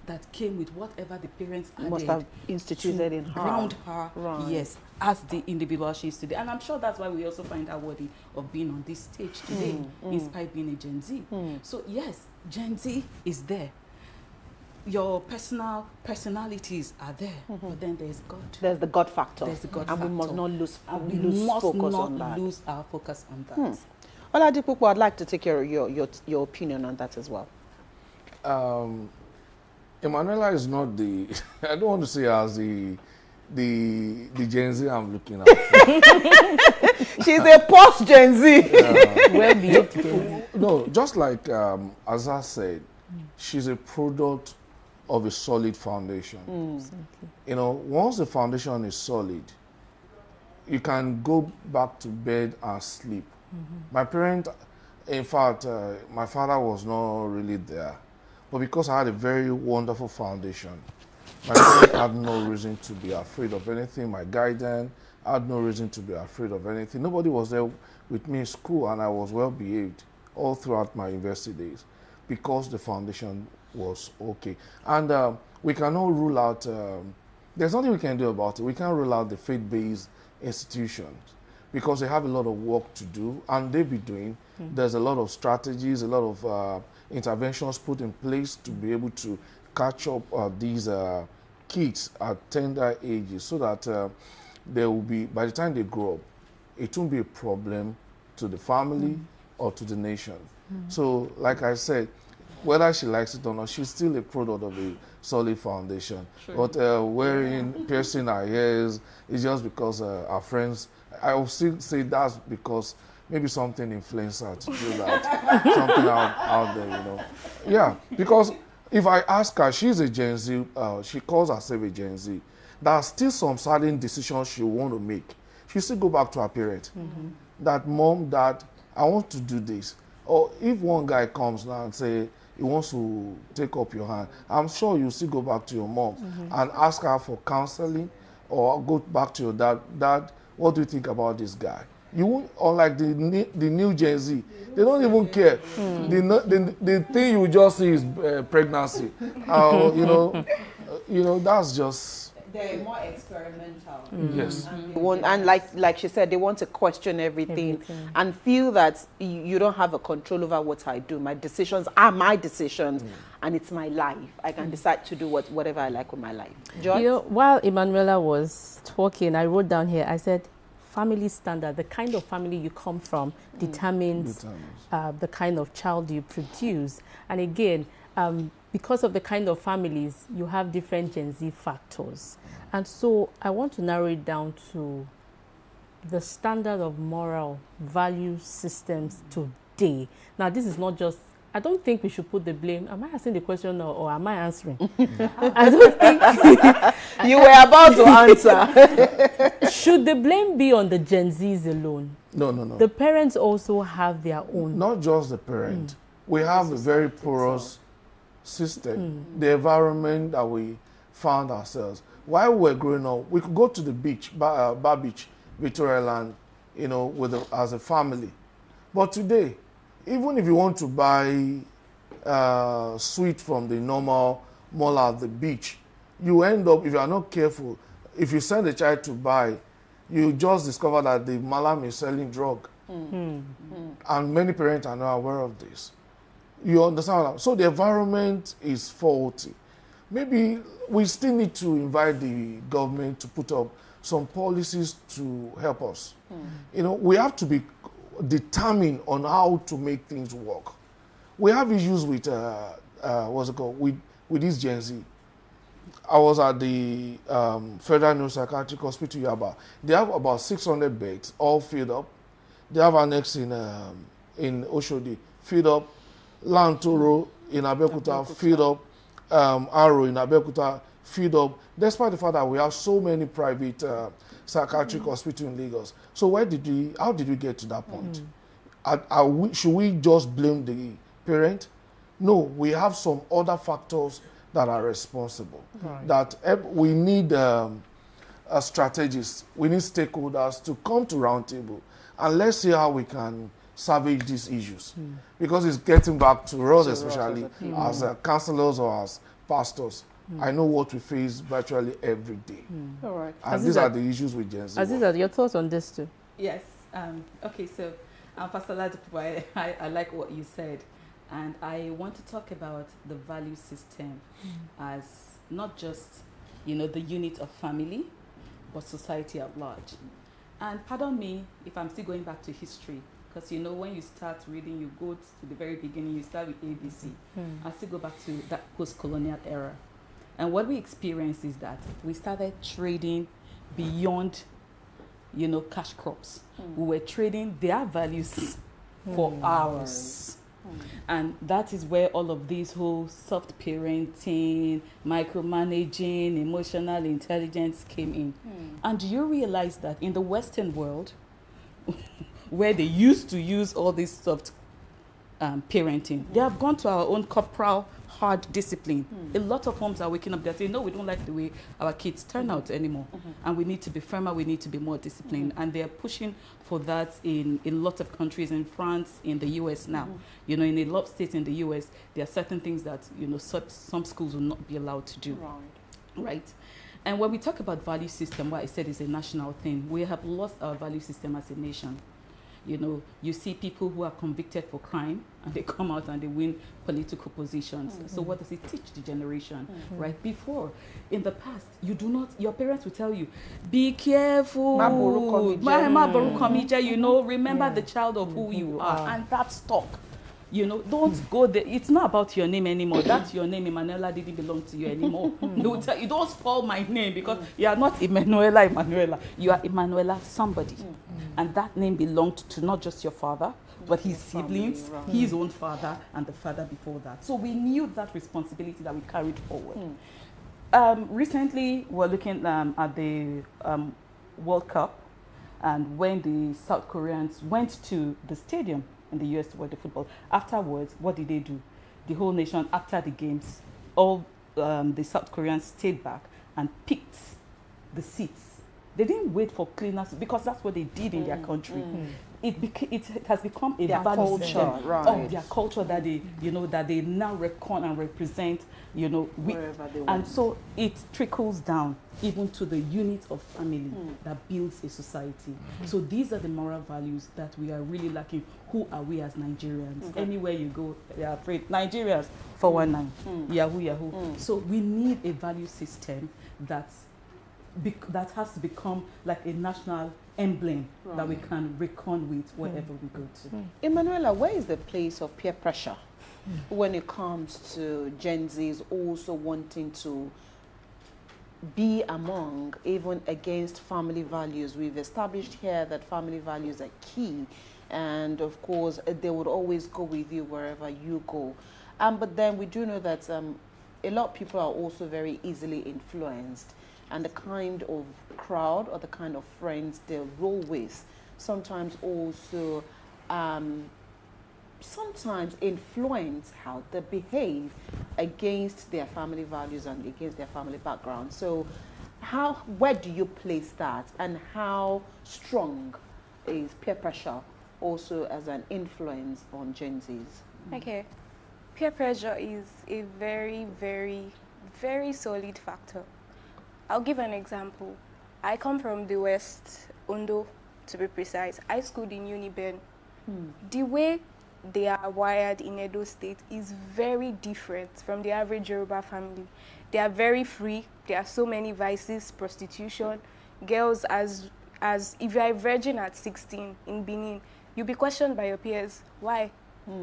Speaker 2: that came with whatever the parents
Speaker 1: must have instituted in her.
Speaker 2: Ground her, yes, as the individual she is today. And I'm sure that's why we also find her worthy of being on this stage today, despite being a Gen Z. So yes, Gen Z is there. Your personalities are there, but then there's God.
Speaker 1: There's the God factor.
Speaker 2: There's the God factor.
Speaker 1: We must not lose
Speaker 2: lose our focus on that.
Speaker 1: Oladipupo, I'd like to take your opinion on that as well.
Speaker 3: Emanuela is not the, I don't want to say as the Gen Z I'm looking at.
Speaker 1: She's a post Gen Z.
Speaker 5: Well behaved Gen Z.
Speaker 3: No, just like Azizat said, she's a product of a solid foundation. Once the foundation is solid, you can go back to bed and sleep. My parent, in fact, my father was not really there. But because I had a very wonderful foundation, my parents had no reason to be afraid of anything. My guardian had no reason to be afraid of anything. Nobody was there with me in school, and I was well behaved all throughout my university days because the foundation was okay. And we cannot rule out, there's nothing we can do about it. We can't rule out the faith-based institutions because they have a lot of work to do, and they be doing. There's a lot of strategies, a lot of interventions put in place to be able to catch up these kids at tender ages, so that they will be, by the time they grow up, it won't be a problem to the family or to the nation. So, like I said, whether she likes it or not, she's still a product of a solid foundation. Sure. But piercing her ears is just because our friends, I will still say that's because maybe something influenced her to do that. Something out there, you know. Yeah, because if I ask her, she's a Gen Z, she calls herself a Gen Z. There are still some certain decisions she want to make. She still go back to her parents. That mom, dad, I want to do this. Or if one guy comes now and say he wants to take up your hand, I'm sure you still go back to your mom and ask her for counseling, or go back to your dad. Dad, what do you think about this guy? You won't, unlike the new Gen Z, they don't even care. The thing you just see is pregnancy. You know, that's just.
Speaker 1: They're more experimental.
Speaker 3: Yes.
Speaker 1: And like she said, they want to question everything and feel that you don't have a control over what I do. My decisions are my decisions, and it's my life. I can decide to do whatever I like with my life. George?
Speaker 5: You know, while Emmanuela was talking, I wrote down here, I said, family standard, the kind of family you come from determines the kind of child you produce. And again, because of the kind of families, you have different Gen Z factors. And so I want to narrow it down to the standard of moral value systems today. Now, this is not just, I don't think we should put the blame. Am I asking the question or am I answering? I don't think.
Speaker 1: You were about to answer.
Speaker 5: Should the blame be on the Gen Zs alone?
Speaker 3: No.
Speaker 5: The parents also have their own.
Speaker 3: Not just the parent. We have a very porous system, the environment that we found ourselves. While we were growing up, we could go to the beach, Bar Beach, Victoria Land, you know, as a family. But today, even if you want to buy sweet from the normal mall at the beach, you end up, if you are not careful, if you send a child to buy, you just discover that the malam is selling drug. And many parents are not aware of this. You understand? So the environment is faulty. Maybe we still need to invite the government to put up some policies to help us. You know, we have to be determined on how to make things work. We have issues with, what's it called, with this Gen Z. I was at the Federal Neuropsychiatric Hospital, Yaba. They have about 600 beds, all filled up. They have annex in Oshodi, filled up. Lantoro in Abeokuta, filled up. Arrow in Abeokuta, filled up. Despite the fact that we have so many private psychiatric hospitals in Lagos. So how did we get to that point? Should we just blame the parent? No, we have some other factors that are responsible. Right. That we need a strategist, we need stakeholders to come to round table and let's see how we can salvage these issues. Because it's getting back to us, especially as counselors or as pastors. I know what we face virtually every day.
Speaker 1: All right.
Speaker 3: And Azizat, these are the issues with Gen Z.
Speaker 5: Azizat, your thoughts on this too?
Speaker 2: Yes. Okay, so Pastor Oladipupo, I like what you said. And I want to talk about the value system as not just, you know, the unit of family, but society at large. And pardon me if I'm still going back to history, because, you know, when you start reading, you go to the very beginning, you start with ABC. I still go back to that post-colonial era. And what we experienced is that we started trading beyond, you know, cash crops. We were trading their values for ours. And that is where all of these whole soft parenting, micromanaging, emotional intelligence came in. And do you realize that in the Western world, where they used to use all these soft parenting. They have gone to our own corporal hard discipline. A lot of homes are waking up, they're saying, no, we don't like the way our kids turn out anymore. And we need to be firmer, we need to be more disciplined. And they're pushing for that in a lot of countries, in France, in the US now. You know, in a lot of states in the US, there are certain things that, you know, some schools will not be allowed to do. Right? And when we talk about value system, what I said is a national thing. We have lost our value system as a nation. You know, you see people who are convicted for crime and they come out and they win political positions. So what does it teach the generation, right? Before, in the past, your parents will tell you, be careful, you know, remember the child of who you are, and that's talk. You know, don't go there. It's not about your name anymore. That's your name. Emanuela didn't belong to you anymore. No, you don't spoil my name because you are not Emanuela. You are Emanuela somebody. And that name belonged to not just your father, but his siblings, his own father, and the father before that. So we knew that responsibility that we carried forward. Recently, we're looking at the World Cup, and when the South Koreans went to the stadium in the US to watch the football. Afterwards, what did they do? The whole nation, after the games, all the South Koreans stayed back and picked the seats. They didn't wait for cleaners because that's what they did in their country. It has become a value system of their culture that they, you know, that they now reckon and represent, you know, wherever they want. And so it trickles down even to the unit of family that builds a society. So these are the moral values that we are really lacking. Who are we as Nigerians? Anywhere you go, they are afraid. Nigerians, 419, Yahoo, Yahoo. So we need a value system that has to become like a national emblem that we can reckon with wherever we go to.
Speaker 1: Emanuela, where is the place of peer pressure when it comes to Gen Zs also wanting to be among, even against family values? We've established here that family values are key, and of course they would always go with you wherever you go. But then we do know that a lot of people are also very easily influenced, and the kind of crowd or the kind of friends they roll with sometimes also sometimes influence how they behave against their family values and against their family background. So where do you place that, and how strong is peer pressure also as an influence on Gen Zs?
Speaker 4: Okay, peer pressure is a very, very, very solid factor. I'll give an example. I come from the West, Ondo to be precise. I schooled in Uniben. The way they are wired in Edo State is very different from the average Yoruba family. They are very free. There are so many vices, prostitution. Girls, as if you are a virgin at 16 in Benin, you'll be questioned by your peers. Why?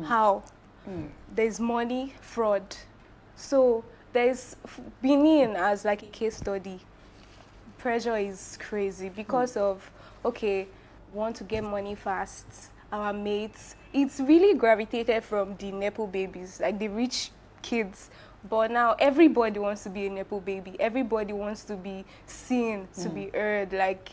Speaker 4: How? There's money, fraud. So there's Benin as like a case study. Pressure is crazy because of, okay, want to get money fast. Our mates, it's really gravitated from the Nepo babies, like the rich kids. But now everybody wants to be a Nepo baby. Everybody wants to be seen, to be heard. Like,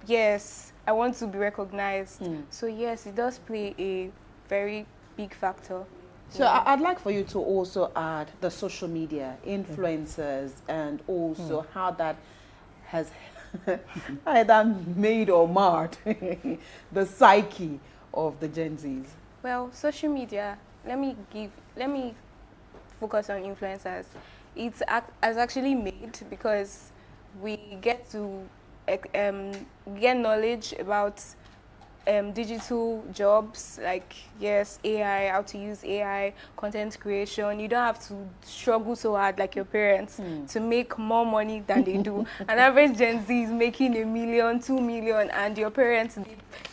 Speaker 4: yes, I want to be recognized. So yes, it does play a very big factor.
Speaker 1: So I'd like for you to also add the social media influencers and also how that has either made or marred the psyche of the Gen Zs.
Speaker 4: Well, social media, let me focus on influencers. It's has actually made, because we get to get knowledge about digital jobs, like, yes, AI, how to use AI, content creation. You don't have to struggle so hard like your parents to make more money than they do. An average Gen Z is making $1 million, $2 million, and your parents,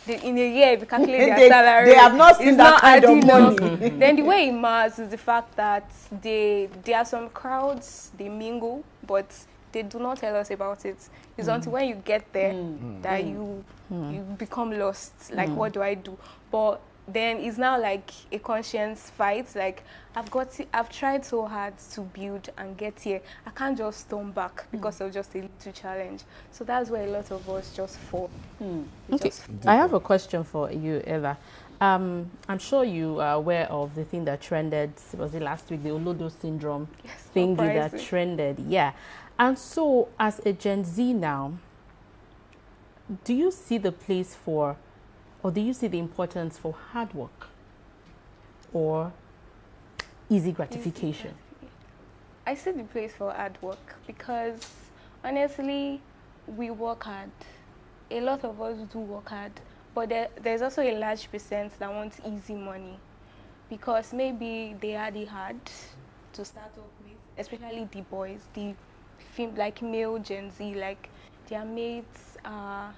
Speaker 4: they in a year, if you calculate their salary,
Speaker 1: they have not seen that kind of money.
Speaker 4: Then the way it matters is the fact that there are some crowds, they mingle, but they do not tell us about it. It's until when you get there that you become lost. Like, what do I do? But then it's now like a conscience fight. Like, I've tried so hard to build and get here. I can't just turn back because of just a little challenge. So that's where a lot of us just fall.
Speaker 5: Okay, I have a question for you, Ella. I'm sure you are aware of the thing that trended, was it last week, the Olodo syndrome thingy that trended. Yeah. And so as a Gen Z now, do you see the place for, or do you see the importance for hard work or easy gratification?
Speaker 4: I see the place for hard work because honestly, we work hard. A lot of us do work hard, but there's also a large percent that wants easy money because maybe they had it hard to start off with, especially the boys, like male Gen Z, like their mates are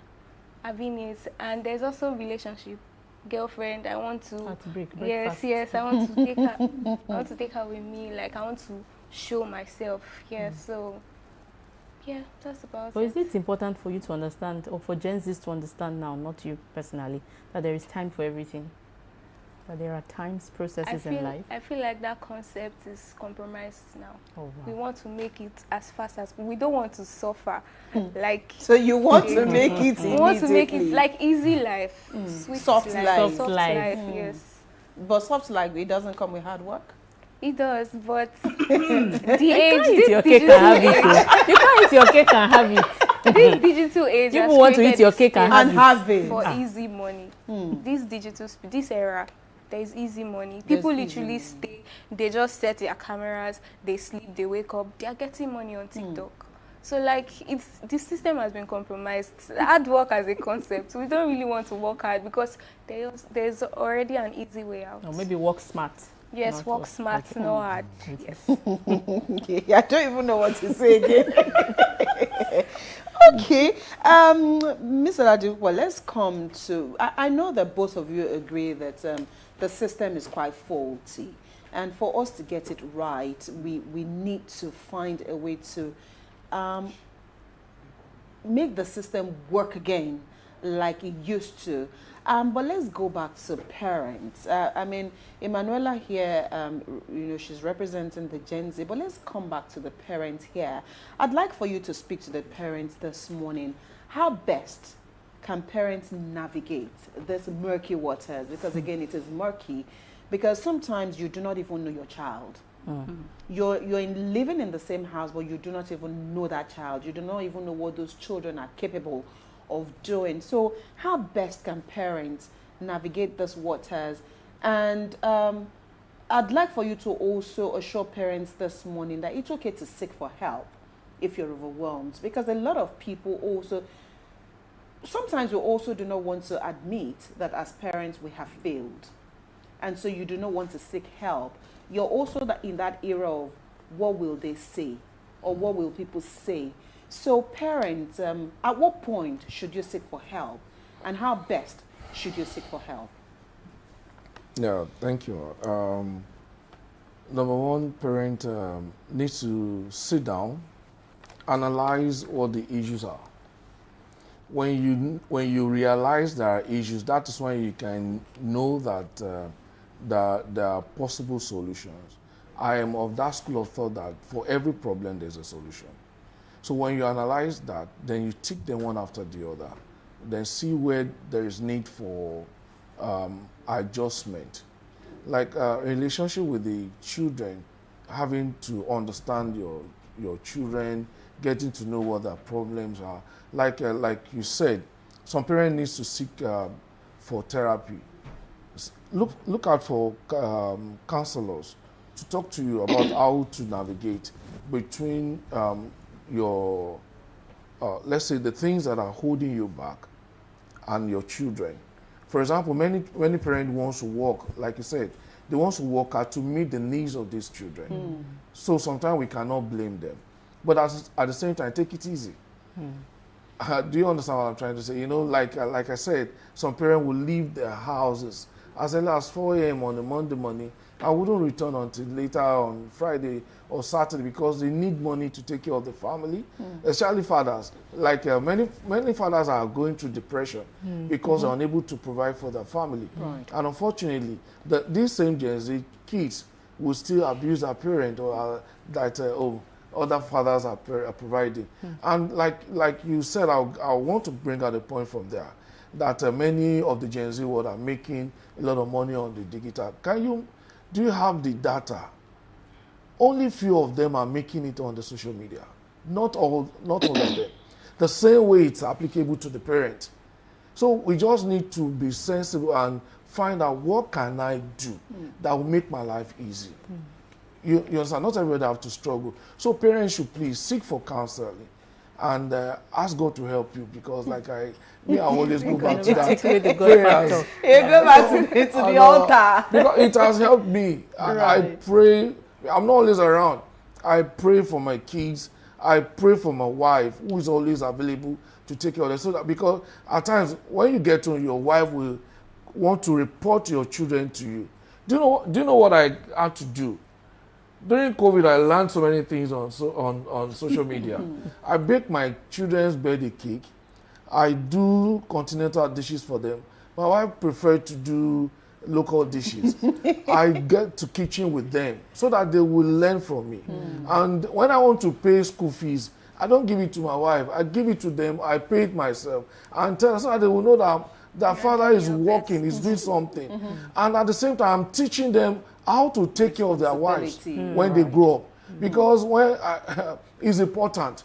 Speaker 4: having it, and there's also relationship. Girlfriend, I want to yes, I want to take her. I want to take her with me. Like I want to show myself. Yeah, so yeah, that's about it.
Speaker 5: But is it important for you to understand, or for Gen Zs to understand now, not you personally, that there is time for everything? That there are times, processes in life?
Speaker 4: I feel like that concept is compromised now.
Speaker 5: Oh, wow.
Speaker 4: We want to make it as fast as we don't want to suffer. Like
Speaker 1: so you want to make it immediately.
Speaker 4: We want to make it like easy life, sweet
Speaker 1: soft life.
Speaker 4: Soft life, yes.
Speaker 1: But soft life, it doesn't come with hard work.
Speaker 4: It does, but the
Speaker 5: age, you can't eat your cake and have it. You can't eat your cake and have it.
Speaker 4: This digital age,
Speaker 5: people want to eat your cake and have it
Speaker 4: for easy money. This era, there is easy money. People literally stay. They just set their cameras. They sleep. They wake up. They are getting money on TikTok. So like, the system has been compromised. Hard work as a concept, we don't really want to work hard because there's already an easy way out.
Speaker 5: Or maybe work smart.
Speaker 4: Yes, work smart, no hard. Yes.
Speaker 1: Okay, I don't even know what to say again. Okay, Ms. Oladipupo, let's come to, I know that both of you agree that the system is quite faulty. And for us to get it right, we need to find a way to make the system work again like it used to. But let's go back to parents. I mean, Emmanuel here, she's representing the Gen Z, but let's come back to the parents here. I'd like for you to speak to the parents this morning. How best can parents navigate this murky waters? Because again, it is murky, because sometimes you do not even know your child. You're living in the same house, but you do not even know that child. You do not even know what those children are capable of doing. So how best can parents navigate these waters? And I'd like for you to also assure parents this morning that it's okay to seek for help if you're overwhelmed, because a lot of people also, sometimes we also do not want to admit that as parents we have failed, and so you do not want to seek help. You're also in that era of what will they say, or what will people say? So parents, at what point should you seek for help, and how best should you seek for help?
Speaker 3: Yeah, thank you. Number one, parent needs to sit down, analyze what the issues are. When you realize there are issues, that is when you can know that there are possible solutions. I am of that school of thought that for every problem there's a solution. So when you analyze that, then you tick them one after the other, then see where there is need for adjustment. Like relationship with the children, having to understand your children, getting to know what their problems are. Like you said, some parent needs to seek for therapy. Look out for counselors to talk to you about how to navigate between your, let's say, the things that are holding you back and your children. For example, many parents want to work, like you said, they want to work hard to meet the needs of these children. So sometimes we cannot blame them. But at the same time, take it easy. Do you understand what I'm trying to say? You know, like I said, some parents will leave their houses as early as 4 a.m. on the Monday morning. I wouldn't return until later on Friday or Saturday because they need money to take care of the family, especially fathers. Like many fathers are going through depression because they're unable to provide for their family. And unfortunately, these same Gen Z kids will still abuse their parent or other fathers are providing. And like you said, I want to bring out a point from there. that many of the Gen Z world are making a lot of money on the digital. Do you have the data? Only few of them are making it on the social media. Not all of them. The same way it's applicable to the parent. So we just need to be sensible and find out what can I do that will make my life easy. You understand? Not everybody have to struggle. So parents should please seek for counseling and ask God to help you, because like I always go back to that.
Speaker 5: You go
Speaker 1: back to the altar.
Speaker 3: Because it has helped me. I pray. I'm not always around. I pray for my kids. I pray for my wife, who is always available to take care of them. So that, because at times when you get home, your wife will want to report your children to you. Do you know what I had to do? During COVID, I learned so many things on social media. I bake my children's birthday cake. I do continental dishes for them. My wife preferred to do local dishes. I get to kitchen with them so that they will learn from me. And when I want to pay school fees, I don't give it to my wife. I give it to them. I pay it myself. And tell them so that they will know that their father is working, is doing something. And at the same time, I'm teaching them how to take care of their wives when they grow up. Because it's important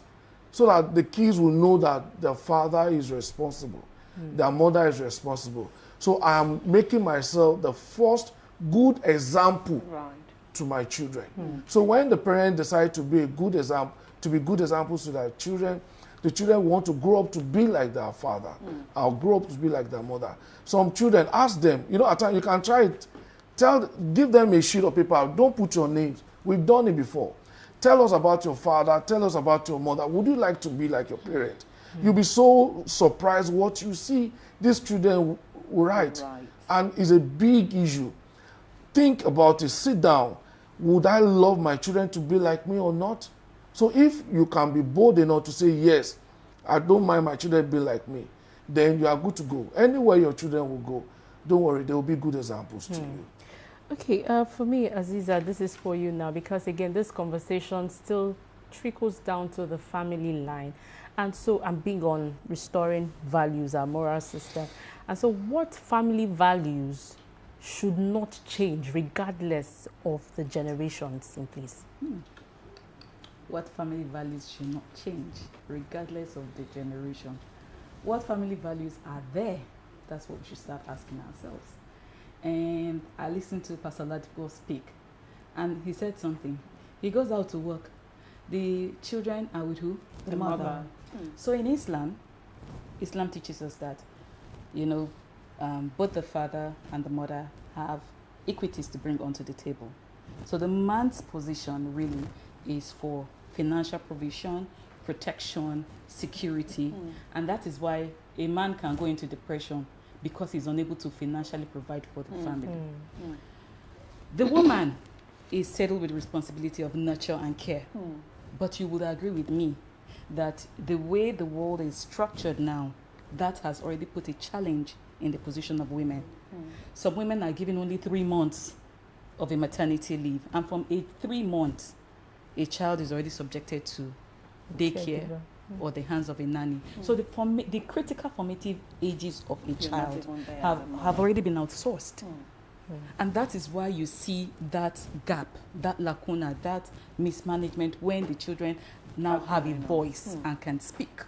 Speaker 3: so that the kids will know that their father is responsible, their mother is responsible. So I am making myself the first good example to my children. So when the parents decide to be a good example, to be good examples to their children, the children want to grow up to be like their father, or grow up to be like their mother. Some children, ask them, at times you can try it. Give them a sheet of paper. Don't put your names. We've done it before. Tell us about your father. Tell us about your mother. Would you like to be like your parent? You'll be so surprised what you see these children will write. And it's a big issue. Think about it. Sit down. Would I love my children to be like me or not? So if you can be bold enough to say, yes, I don't mind my children being like me, then you are good to go. Anywhere your children will go, don't worry, they will be good examples to you.
Speaker 5: Okay, for me, Azizat, this is for you now, because again, this conversation still trickles down to the family line. And so I'm big on restoring values, our moral system. And so what family values should not change regardless of the generations in place?
Speaker 2: What family values should not change regardless of the generation? What family values are there? That's what we should start asking ourselves. And I listened to Pastor Oladipupo speak, and he said something. He goes out to work. The children are with who? The mother. So in Islam teaches us that, both the father and the mother have equities to bring onto the table. So the man's position really is for financial provision, protection, security, and that is why a man can go into depression, because he's unable to financially provide for the family. The woman is saddled with the responsibility of nurture and care. But you would agree with me that the way the world is structured now, that has already put a challenge in the position of women. Some women are given only 3 months of a maternity leave, and from 3 months, a child is already subjected to daycare or the hands of a nanny. So the critical formative ages of a child have already been outsourced. And that is why you see that gap, that lacuna, that mismanagement when the children now have a voice and can speak.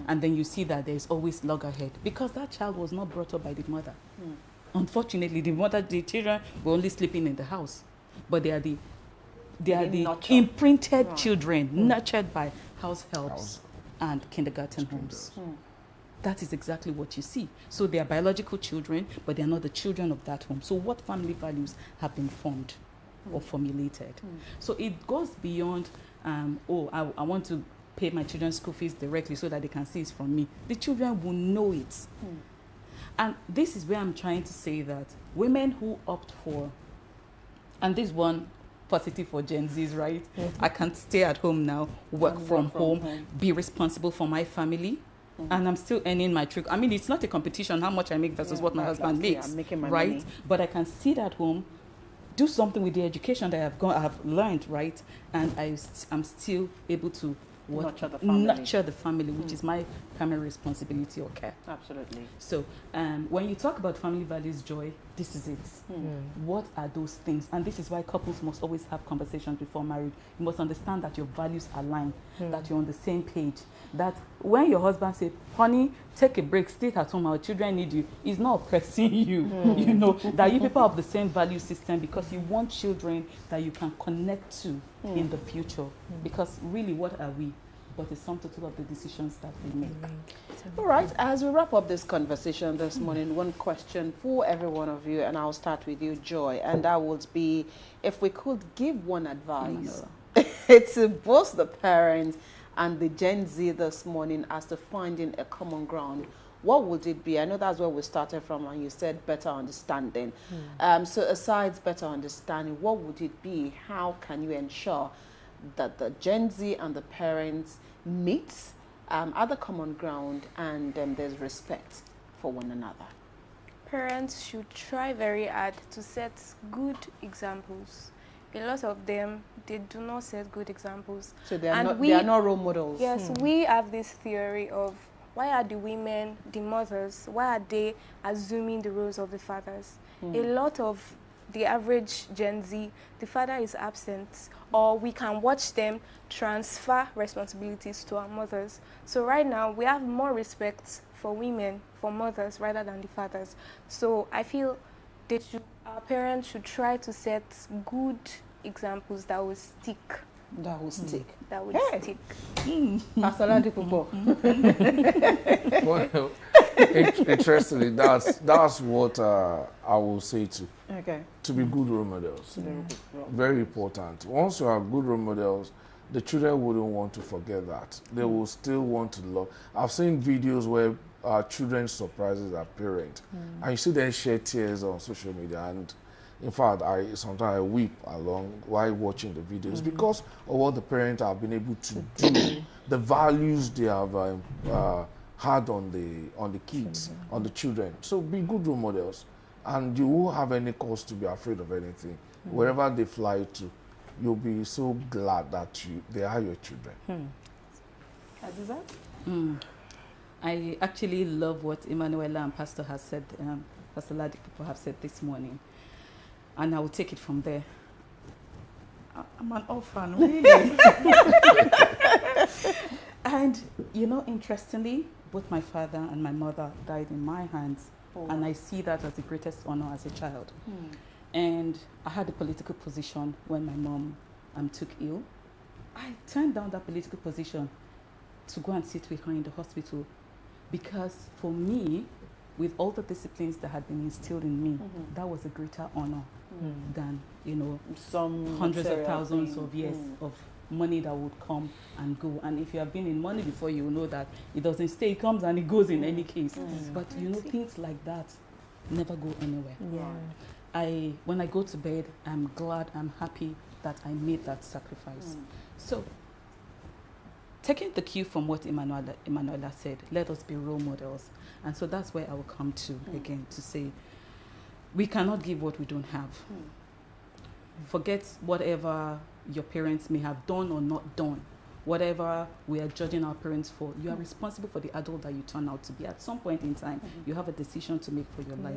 Speaker 2: And then you see that there's always loggerhead, because that child was not brought up by the mother. Unfortunately, the children were only sleeping in the house, but they are the imprinted children nurtured by house helps and kindergarten homes. That is exactly what you see. So they are biological children, but they are not the children of that home. So what family values have been formed or formulated? So it goes beyond, I want to pay my children's school fees directly so that they can see it from me. The children will know it. And this is where I'm trying to say that women who opt for, and this one positive for Gen Zs, right? I can stay at home now, work from home, be responsible for my family, and I'm still earning my trick. I mean, it's not a competition how much I make versus what my husband makes, right? Money. But I can sit at home, do something with the education that I have learned, right? And I'm still able to nurture the family, which is my primary responsibility or care.
Speaker 1: Absolutely.
Speaker 2: So when you talk about family values, Joy, this is it. What are those things? And this is why couples must always have conversations before marriage. You must understand that your values align, that you're on the same page, that when your husband says, honey, take a break, stay at home, our children need you, he's not oppressing you. You know, that you people have the same value system because you want children that you can connect to in the future. Because really, what are we? But it's some total of the decisions that we make.
Speaker 1: All right, as we wrap up this conversation this morning, one question for every one of you, and I'll start with you, Joy, and that would be, if we could give one advice to both the parents and the Gen Z this morning as to finding a common ground, what would it be? I know that's where we started from, and you said better understanding. So aside better understanding, what would it be? How can you ensure that the Gen Z and the parents meet at the common ground and there's respect for one another?
Speaker 4: Parents should try very hard to set good examples. A lot of them, they do not set good examples.
Speaker 1: So they are not role models.
Speaker 4: Yes, we have this theory of why are the women, the mothers, why are they assuming the roles of the fathers? A lot of the average Gen Z, the father is absent, or we can watch them transfer responsibilities to our mothers. So right now, we have more respect for women, for mothers, rather than the fathers. So I feel our parents should try to set good examples that will stick.
Speaker 1: That will stick.
Speaker 4: That would stick.
Speaker 1: Pastor Oladipupo.
Speaker 3: Well, interestingly, that's what I will say too.
Speaker 1: Okay.
Speaker 3: To be good role models. Very important. Once you are good role models, the children wouldn't want to forget that. They will still want to love. I've seen videos where children surprises their parent, and you see them shed tears on social media, and in fact, sometimes I weep along while watching the videos because of what the parents have been able to do, the values they have had on the kids, on the children. So be good role models, and you won't have any cause to be afraid of anything. Wherever they fly to, you'll be so glad that they are your children.
Speaker 1: Azizat?
Speaker 2: I actually love what Emmanuel and Pastor has said, Pastor Oladipupo have said this morning. And I will take it from there. I'm an orphan, really. And, you know, interestingly, both my father and my mother died in my hands. And I see that as the greatest honor as a child. And I had a political position when my mom took ill. I turned down that political position to go and sit with her in the hospital because for me, with all the disciplines that had been instilled in me, that was a greater honor than, you know,
Speaker 1: some
Speaker 2: hundreds of thousands of years of money that would come and go. And if you have been in money before, you know that it doesn't stay, it comes and it goes in any case. But you know, things like that never go anywhere. When I go to bed, I'm glad, I'm happy that I made that sacrifice. So taking the cue from what Emmanuel said, let us be role models. And so that's where I will come to again to say, we cannot give what we don't have. Forget whatever your parents may have done or not done. Whatever we are judging our parents for, you are responsible for the adult that you turn out to be. At some point in time, you have a decision to make for your life.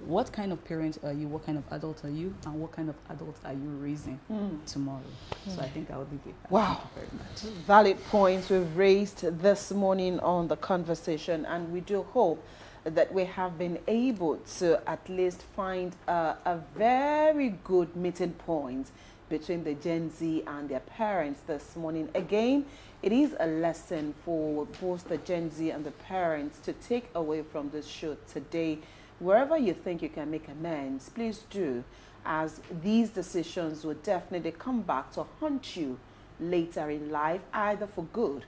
Speaker 2: What kind of parent are you? What kind of adult are you? And what kind of adult are you raising tomorrow? So I think I'll leave it.
Speaker 1: Wow.
Speaker 2: Thank you very much.
Speaker 1: Valid points we've raised this morning on the conversation, and we do hope that we have been able to at least find a very good meeting point between the Gen Z and their parents this morning. Again, it is a lesson for both the Gen Z and the parents to take away from this show today. Wherever you think you can make amends, please do, as these decisions will definitely come back to haunt you later in life, either for good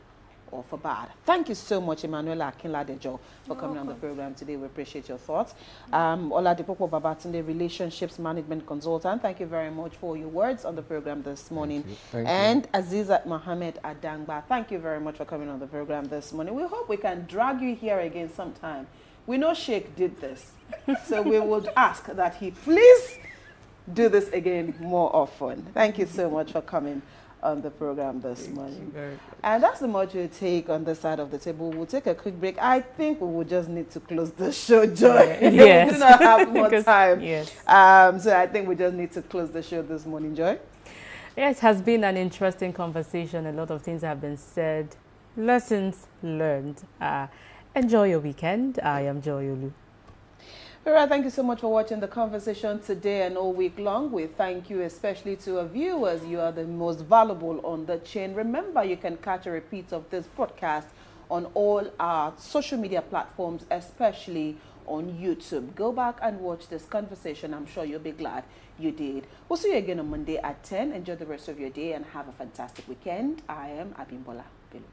Speaker 1: or for bad. Thank you so much, Emmanuel Akinladejo, for coming on the program today. We appreciate your thoughts. Oladipupo Babatunde, Relationships Management Consultant, thank you very much for your words on the program this morning.
Speaker 3: Thank
Speaker 1: and
Speaker 3: you.
Speaker 1: Azizat Mohammed Adangba, thank you very much for coming on the program this morning. We hope we can drag you here again sometime. We know Sheikh did this, so we would ask that he please do this again more often. Thank you so much for coming on the program this
Speaker 5: Thank
Speaker 1: morning.
Speaker 5: you very much.
Speaker 1: And that's the much we take on this side of the table. We'll take a quick break. I think we will just need to close the show, Joy.
Speaker 5: Yes.
Speaker 1: We do not have more time.
Speaker 5: Yes.
Speaker 1: So I think we just need to close the show this morning, Joy.
Speaker 5: Yeah, it has been an interesting conversation. A lot of things have been said, lessons learned. Enjoy your weekend. I am Joy Olu.
Speaker 1: All right, thank you so much for watching the conversation today and all week long. We thank you especially to our viewers. You are the most valuable on the chain. Remember, you can catch a repeat of this broadcast on all our social media platforms, especially on YouTube. Go back and watch this conversation. I'm sure you'll be glad you did. We'll see you again on Monday at 10. Enjoy the rest of your day and have a fantastic weekend. I am Abimbola Bello.